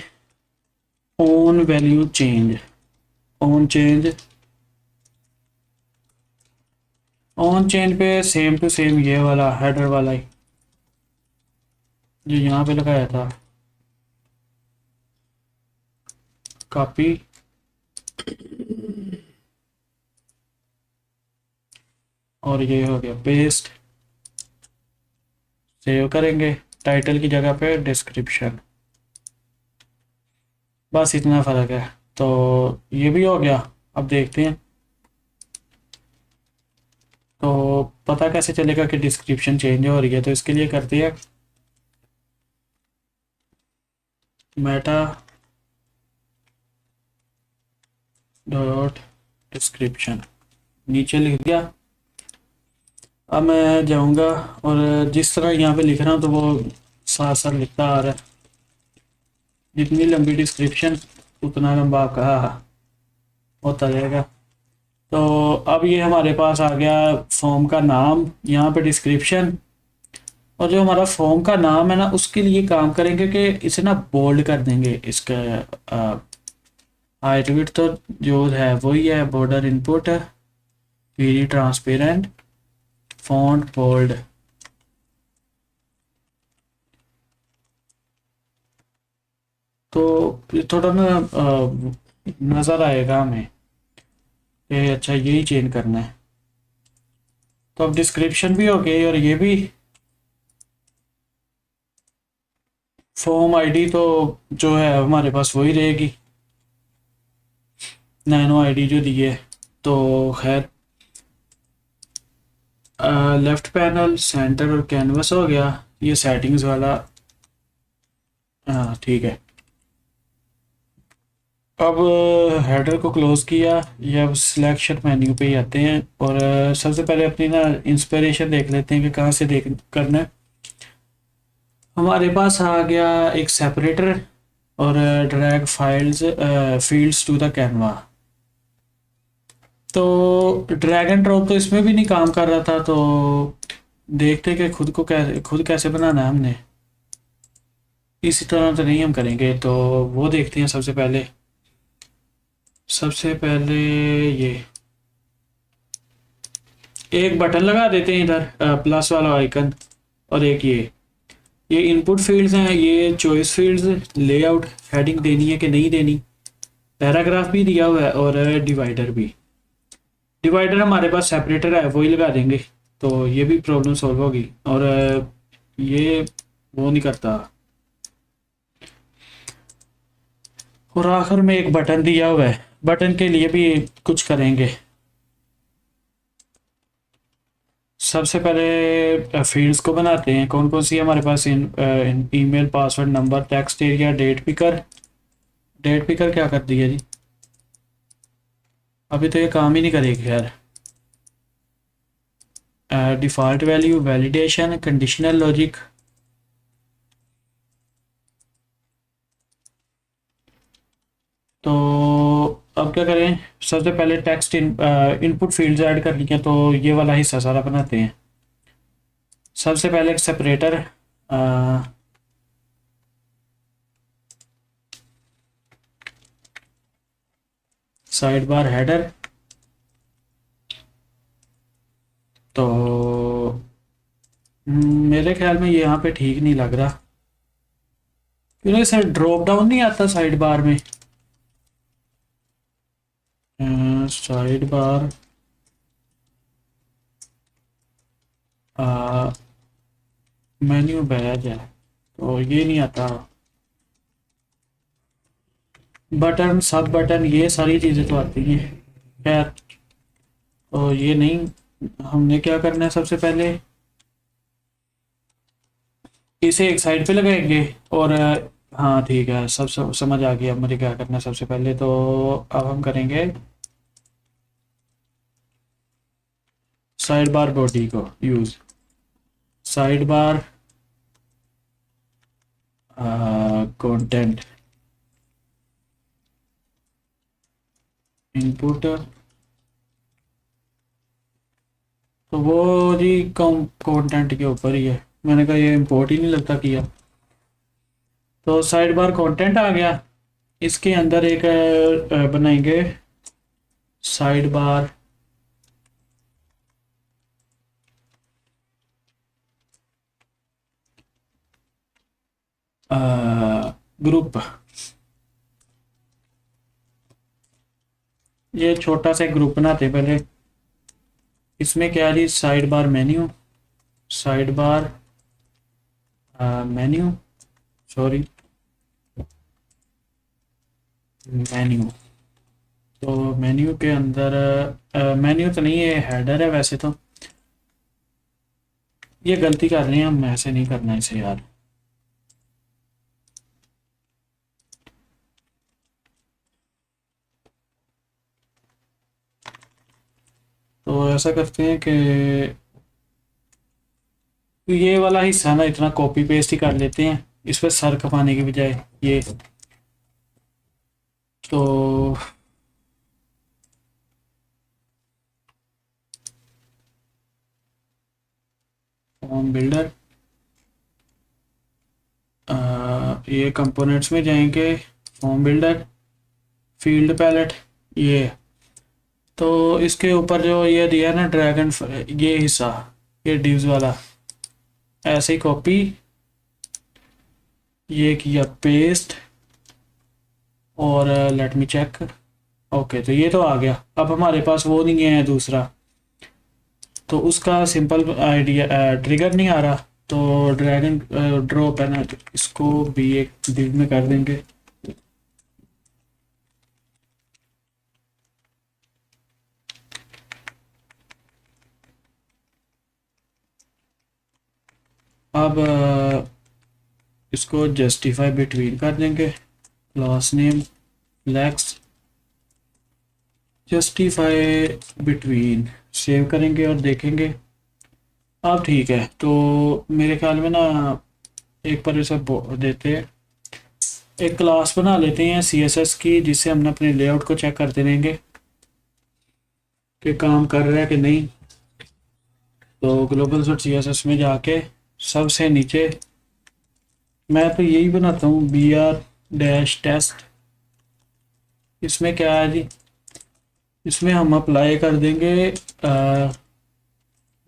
On value change, on change, on change पे सेम टू सेम ये वाला हेडर वाला ही जो यहाँ पे लगाया था, कॉपी और ये हो गया पेस्ट। सेव करेंगे, टाइटल की जगह पे डिस्क्रिप्शन, बस इतना फ़र्क है। तो ये भी हो गया। अब देखते हैं तो पता कैसे चलेगा कि डिस्क्रिप्शन चेंज हो रही है। तो इसके लिए करते हैं मेटा डॉट डिस्क्रिप्शन, नीचे लिख दिया। अब मैं जाऊंगा और जिस तरह यहाँ पे लिख रहा हूँ तो वो साथ साथ लिखता आ रहा है। जितनी लंबी डिस्क्रिप्शन उतना लंबा आपका होता रहेगा। तो अब ये हमारे पास आ गया फॉर्म का नाम, यहाँ पे डिस्क्रिप्शन, और जो हमारा फॉर्म का नाम है ना उसके लिए काम करेंगे कि इसे ना बोल्ड कर देंगे। इसका हाइट विड्थ तो जो है वही है, border input, PD transparent, font bold. तो ये थोड़ा ना नज़र आएगा हमें कि अच्छा यही चेंज करना है। तो अब डिस्क्रिप्शन भी हो गई और ये भी फॉर्म आईडी तो जो है हमारे पास वही रहेगी, नैनो आईडी जो दी है। तो खैर लेफ्ट पैनल, सेंटर और कैनवस हो गया, ये सेटिंग्स वाला। हाँ ठीक है। अब हेडर को क्लोज किया, ये अब सिलेक्शन मेन्यू पे ही आते हैं और सबसे पहले अपनी ना इंस्पिरेशन देख लेते हैं कि कहाँ से देख करना है। हमारे पास आ गया एक सेपरेटर और drag files fields to the canvas. तो ड्रैग एंड ड्रॉप तो इसमें भी नहीं काम कर रहा था, तो देखते कि खुद कैसे बनाना है हमने। इसी तरह तो नहीं हम करेंगे, तो वो देखते हैं। सबसे पहले ये एक बटन लगा देते हैं इधर, प्लस वाला आइकन, और एक ये इनपुट फील्ड्स हैं, ये चॉइस फील्ड्स, लेआउट, हेडिंग देनी है कि नहीं देनी, पैराग्राफ भी दिया हुआ है और डिवाइडर भी। डिवाइडर हमारे पास सेपरेटर है, वही लगा देंगे तो ये भी प्रॉब्लम सॉल्व होगी। और ये वो नहीं करता। और आखिर में एक बटन दिया हुआ है, बटन के लिए भी कुछ करेंगे। सबसे पहले फील्ड्स को बनाते हैं। कौन कौन सी हमारे पास email, password, number, text area, date picker. Date picker क्या कर दिया जी, अभी तो ये काम ही नहीं करेगी। खैर default value, validation, conditional logic. तो अब क्या करें, सबसे पहले टेक्स्ट इनपुट फील्ड्स ऐड कर लिए, तो ये वाला हिस्सा सारा बनाते हैं। सबसे पहले एक सेपरेटर, साइड बार हेडर। तो मेरे ख्याल में ये यहाँ पे ठीक नहीं लग रहा, क्योंकि सर ड्रॉप डाउन नहीं आता साइड बार में। साइड बार मेन्यू बैज है तो ये नहीं आता। बटन, सब बटन, ये सारी चीज़ें तो आती हैं। खैर, तो ये नहीं, हमने क्या करना है सबसे पहले, इसे एक साइड पे लगाएंगे और हाँ ठीक है, सब समझ आ गया अब मुझे क्या करना है सबसे पहले। तो अब हम करेंगे साइड बार बॉडी को use, side bar content input. तो वो जी कंटेंट के ऊपर ही है, मैंने कहा ये इंपोर्ट ही नहीं लगता किया। तो साइड बार कंटेंट आ गया, इसके अंदर एक बनाएंगे साइड बार ग्रुप। ये छोटा सा ग्रुप बनाते हैं पहले। इसमें क्या है जी, side bar menu, side bar menu, sorry menu. तो मेन्यू के अंदर मेन्यू तो नहीं, है हेडर है वैसे तो। ये गलती कर रहे हैं हम, ऐसे नहीं करना इसे यार। तो ऐसा करते हैं कि ये वाला हिस्सा ना इतना कॉपी पेस्ट ही कर लेते हैं, इस पर सर खपाने की बजाय। ये तो फॉर्म बिल्डर, ये कंपोनेंट्स में जाएंगे, फॉर्म बिल्डर, फील्ड पैलेट, ये। तो इसके ऊपर जो ये दिया ना ड्रैगन, ये हिस्सा, ये डिव्स वाला, ऐसे ही कॉपी, ये किया पेस्ट, और लेट मी चेक। ओके, तो ये तो आ गया। अब हमारे पास वो नहीं है दूसरा, तो उसका सिंपल आइडिया ट्रिगर नहीं आ रहा। तो ड्रैगन ड्रॉप है ना, तो इसको भी एक दिव में कर देंगे। अब इसको जस्टिफाई बिटवीन कर देंगे, class name flex justify between, save करेंगे और देखेंगे। अब ठीक है, तो मेरे ख्याल में ना एक पर इसे देते हैं, एक क्लास बना लेते हैं CSS की, जिससे हम अपने लेआउट को चेक करते रहेंगे कि काम कर रहा है कि नहीं। तो ग्लोबल CSS में जाके सबसे नीचे मैं तो यही बनाता हूँ, BR-टेस्ट। इसमें क्या है जी, इसमें हम अप्लाई कर देंगे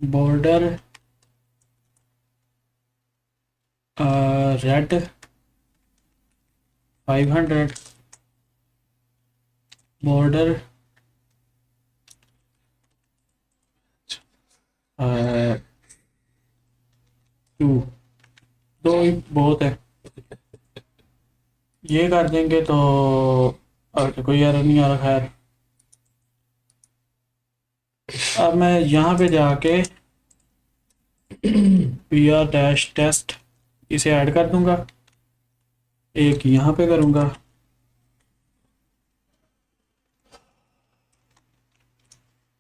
बॉर्डर रेड 500, बॉर्डर 2, दो ही बहुत है। ये कर देंगे तो कोई एरर नहीं आ रहा। खैर, अब मैं यहाँ पे जाके BR-टेस्ट इसे ऐड कर दूंगा, एक यहाँ पे करूँगा।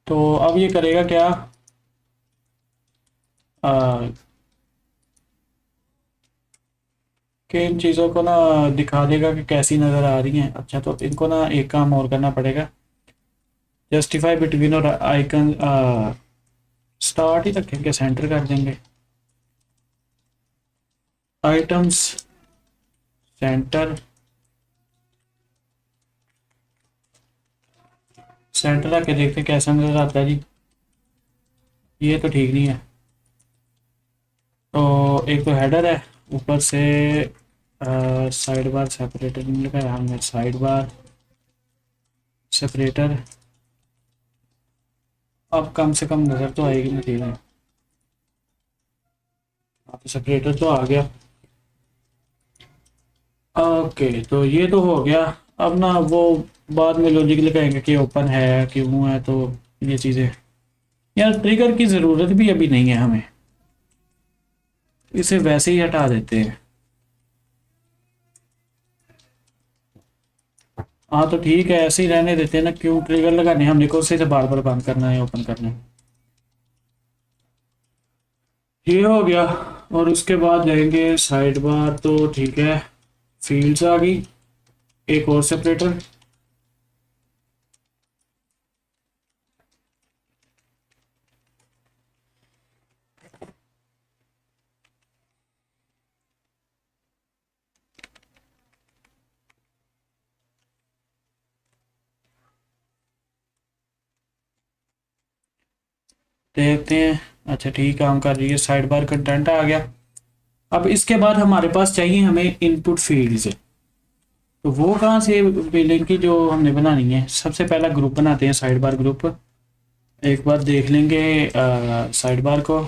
तो अब ये करेगा क्या, कि इन चीज़ों को ना दिखा देगा कि कैसी नज़र आ रही हैं। अच्छा, तो इनको ना एक काम और करना पड़ेगा, जस्टिफाई बिटवीन और आइकन स्टार्ट ही रखेंगे, सेंटर कर देंगे, आइटम्स सेंटर, सेंटर रख के देखते हैं कैसा नज़र आता है जी। ये तो ठीक नहीं है। तो एक तो हेडर है, ऊपर से साइड बार सेपरेटर नहीं लगाया हमने, साइड बार सेपरेटर। अब कम से कम नज़र तो आएगी ना चीज़ें। अब तो सेपरेटर तो आ गया। ओके, तो ये तो हो गया। अब ना वो बाद में लॉजिक लगाएंगे कि ओपन है क्यों है, तो ये चीज़ें यार ट्रिगर की ज़रूरत भी अभी नहीं है हमें, इसे वैसे ही हटा देते हैं। हाँ तो ठीक है, ऐसे ही रहने देते हैं ना, क्यों ट्रिगर लगाने, हमने को उसे बार बार बंद करना है ओपन करना है। ये हो गया। और उसके बाद जाएंगे साइड बार, तो ठीक है, फील्ड्स आ गई, एक और सेपरेटर। देखते हैं। अच्छा ठीक, काम कर रही है, साइड बार कंटेंट आ गया। अब इसके बाद हमारे पास चाहिए हमें इनपुट फील्ड्स, तो वो कहाँ से बिलिंग की जो हमने बनानी है, सबसे पहला ग्रुप बनाते हैं, साइड बार ग्रुप। एक बार देख लेंगे साइड बार को,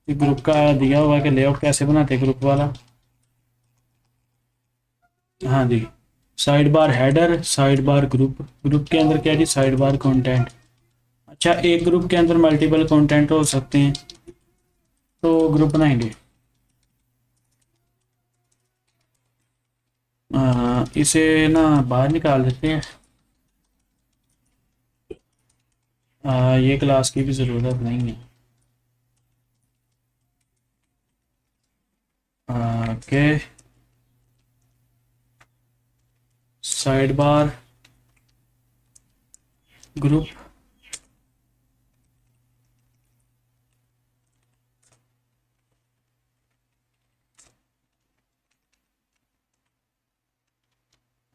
ग्रुप का दिया हुआ है कि लेआउट कैसे बनाते हैं ग्रुप वाला। हाँ जी, side bar header, side bar group, group के अंदर क्या है जी, साइड बार कंटेंट। अच्छा, एक ग्रुप के अंदर मल्टीपल कंटेंट हो सकते हैं, तो ग्रुप बनाएंगे। इसे ना बाहर निकाल देते हैं। ये क्लास की भी ज़रूरत नहीं है। ओके, साइड बार ग्रुप,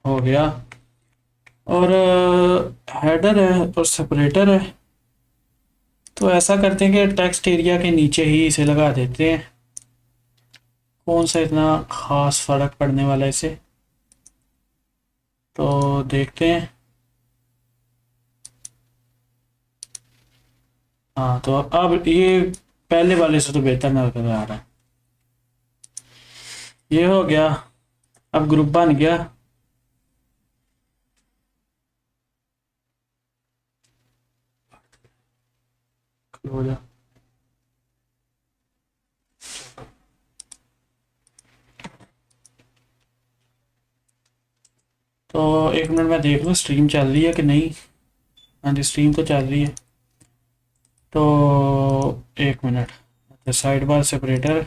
हो गया। और हेडर है और सेपरेटर है, तो ऐसा करते हैं कि टेक्स्ट एरिया के नीचे ही इसे लगा देते हैं। कौन सा इतना ख़ास फ़र्क पड़ने वाला है इसे, तो देखते हैं। हाँ, तो अब ये पहले वाले से तो बेहतर नजर आ रहा है। ये हो गया, अब ग्रुप बन गया। हो जा, तो एक मिनट में देख लूँ स्ट्रीम चल रही है कि नहीं। हाँ जी, स्ट्रीम तो चल रही है, तो एक मिनट। अच्छा, साइड बार सेपरेटर,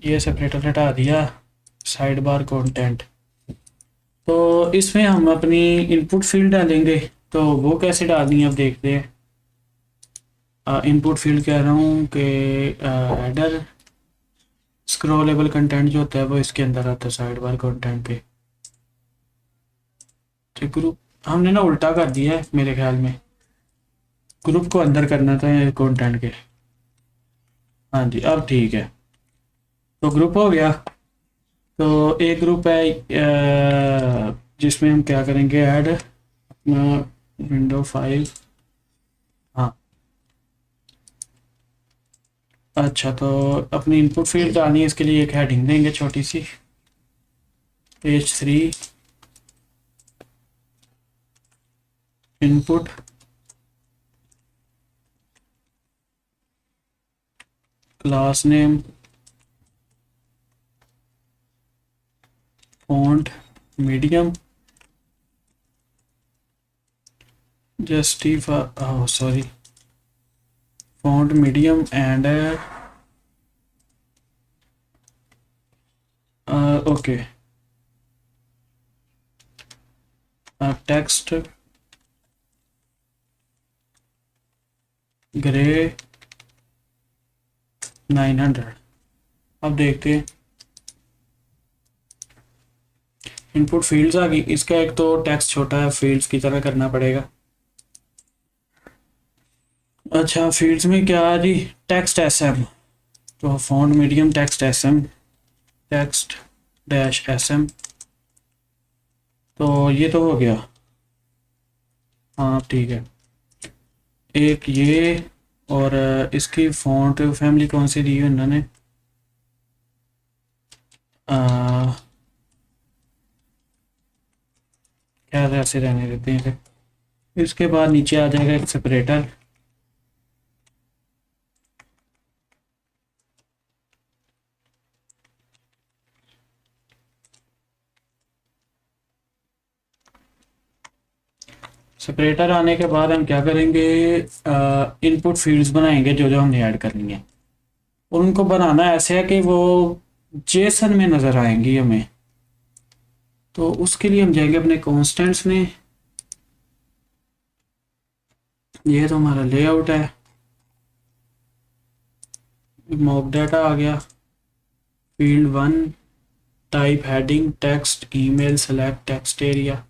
ये सेपरेटर हटा दिया। साइड बार कंटेंट, तो इसमें हम अपनी इनपुट फील्ड डालेंगे, तो वो कैसे डालनी है अब देखते हैं। इनपुट फील्ड कह रहा हूँ कि हेडर स्क्रॉलेबल कंटेंट जो होता है वो इसके अंदर आता है साइड बार कंटेंट पे। तो ग्रुप हमने ना उल्टा कर दिया है मेरे ख्याल में, ग्रुप को अंदर करना था कंटेंट के। हाँ जी, अब ठीक है, तो ग्रुप हो गया। तो एक ग्रुप है जिसमें हम क्या करेंगे, ऐड अपना विंडो 5। हाँ, अच्छा, तो अपनी इनपुट फील्ड डालनी है, इसके लिए एक हेडिंग देंगे छोटी सी, page 3 input, class name, font medium, justify, sorry, font medium and okay, text grey 900। अब देखते हैं, इनपुट फील्ड्स आ गई, इसका एक तो टेक्स्ट छोटा है, फील्ड्स की तरह करना पड़ेगा। अच्छा, फील्ड्स में क्या है जी, टेक्स्ट एस एम, तो font medium text S M, text dash S M, तो ये तो हो गया। हाँ ठीक है, एक ये और इसकी फ़ॉन्ट फैमिली कौन सी दी है इन्होंने, खैर ऐसे रहने देते हैं फिर। इसके बाद नीचे आ जाएगा एक सेपरेटर। सेपरेटर आने के बाद हम क्या करेंगे, इनपुट फील्ड्स बनाएंगे जो जो हमने ऐड करनी है। और उनको बनाना ऐसे है कि वो जेसन में नज़र आएंगी हमें। तो उसके लिए हम जाएंगे अपने कॉन्स्टेंट्स में। ये तो हमारा लेआउट है, मॉक डाटा आ गया, field 1, type heading, text, email, select, text area.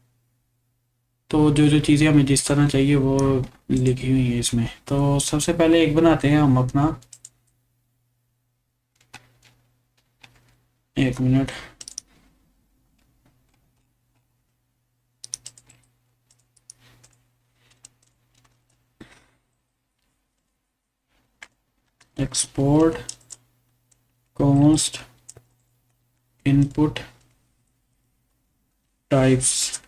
तो जो जो चीज़ें हमें जिस तरह चाहिए वो लिखी हुई है इसमें। तो सबसे पहले एक बनाते हैं हम अपना, एक minute, export const input types.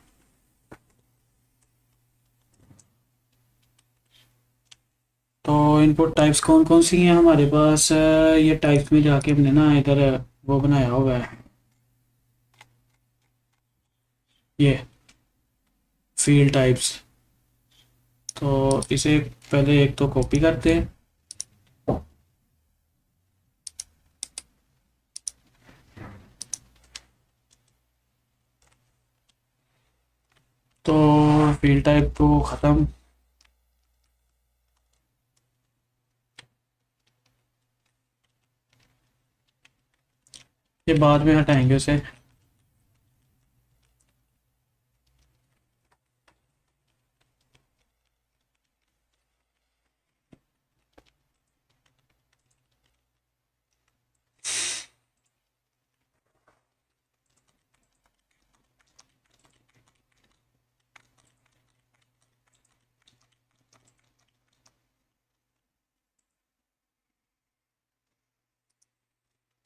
तो इनपुट टाइप्स कौन कौन सी हैं हमारे पास, ये टाइप्स में जाके हमने ना इधर वो बनाया हुआ है, ये फील्ड टाइप्स। तो इसे पहले एक तो कॉपी करते हैं, तो फील्ड टाइप को ख़त्म। ये बाद में हटाएंगे उसे।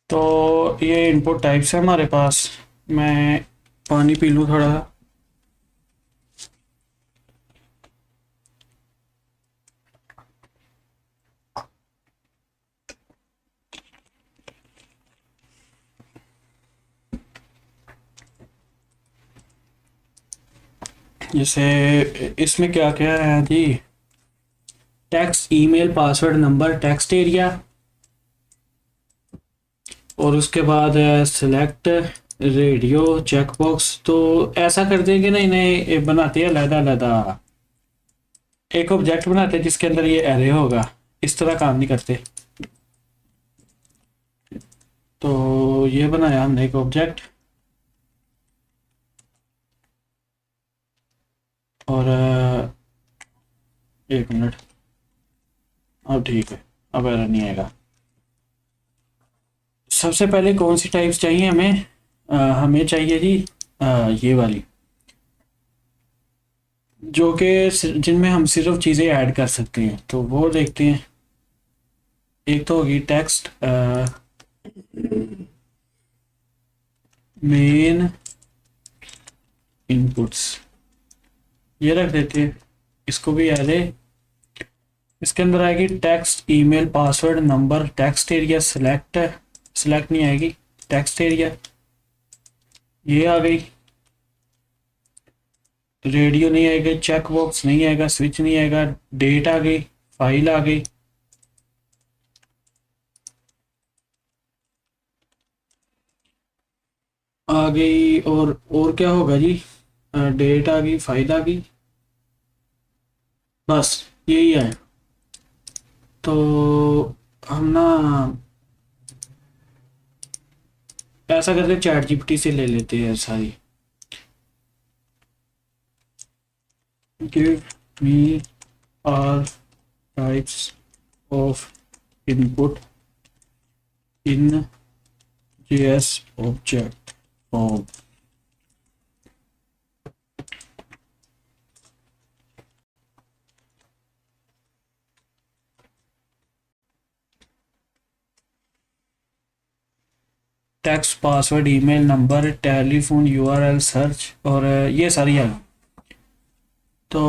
तो ये इनपुट टाइप्स है हमारे पास। मैं पानी पी लूँ थोड़ा सा। जैसे इसमें क्या क्या है जी, text, email, password, number, text area, और उसके बाद सिलेक्ट, रेडियो, चेकबॉक्स। तो ऐसा कर देंगे ना, इन्हें बनाते हैं अलग अलग, एक ऑब्जेक्ट बनाते हैं जिसके अंदर ये एरे होगा। इस तरह काम नहीं करते। तो ये बनाया हमने एक ऑब्जेक्ट, और एक मिनट, अब ठीक है, अब एरर नहीं आएगा। सबसे पहले कौन सी टाइप्स चाहिए हमें, हमें चाहिए जी ये वाली, जो कि जिनमें हम सिर्फ चीज़ें ऐड कर सकते हैं। तो वो देखते हैं। एक तो होगी टेक्स्ट मेन इनपुट्स, ये रख देते हैं, इसको भी एरे। इसके अंदर आएगी text, email, password, number, text area, select, select नहीं आएगी, टेक्स्ट एरिया ये आ गई, रेडियो नहीं आएगा, चेक बॉक्स नहीं आएगा, स्विच नहीं आएगा, डेट आ गई, फाइल आ गई, आ गई, और क्या होगा जी, डेट आ गई, फाइल आ गई, बस यही है। तो हम ना ऐसा करके चैट जीपीटी से ले लेते हैं सारी। Give me our types of input in JS object form. Text, password, email, number, telephone, URL, search और ये सारी है। तो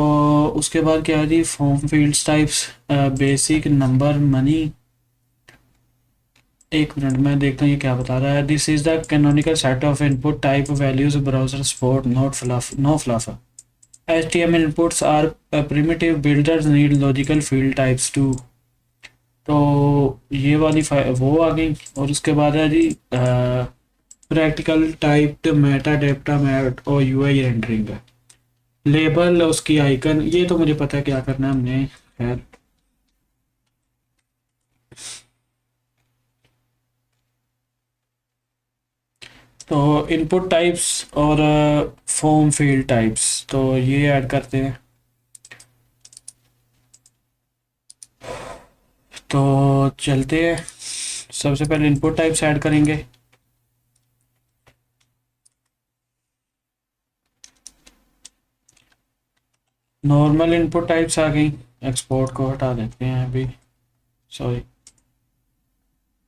उसके बाद क्या है जी, form fields types, basic, number, money. एक मिनट में देखता हूँ ये क्या बता रहा है। This is the canonical set of input type values browser support, not fluff no fluff. HTML inputs are primitive, builders need logical field types too। तो ये वाली वो आ गई। और उसके बाद है जी प्रैक्टिकल टाइप्ड मेटा डेटा मैट और यूआई रेंडरिंग, लेबल, उसकी आइकन, ये तो मुझे पता है क्या करना है हमने। खैर तो इनपुट टाइप्स और फॉर्म फील्ड टाइप्स, तो ये ऐड करते हैं। तो चलते हैं, सबसे पहले इनपुट टाइप्स ऐड करेंगे। नॉर्मल इनपुट टाइप्स आ गई। एक्सपोर्ट को हटा देते हैं अभी, सॉरी,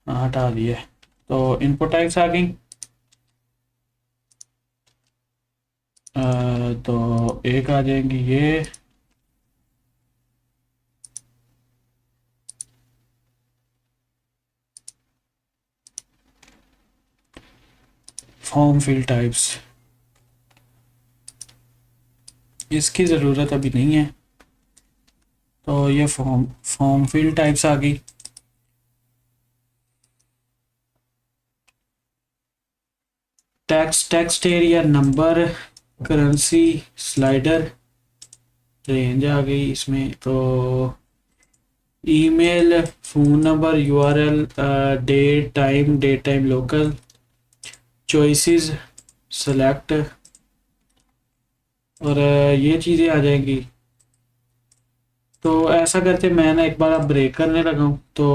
हाँ हटा दिए। तो इनपुट टाइप्स आ गई। तो एक आ जाएंगी ये, फॉर्म फील्ड टाइप्स, इसकी ज़रूरत अभी नहीं है। तो ये फॉर्म फील्ड टाइप्स आ गई। Text area, number, currency, slider, range आ गई इसमें। तो email, phone number, URL, date time local, choices, select और ये चीज़ें आ जाएंगी। तो ऐसा करते मैं ना एक बार अब ब्रेक करने लगा हूँ। तो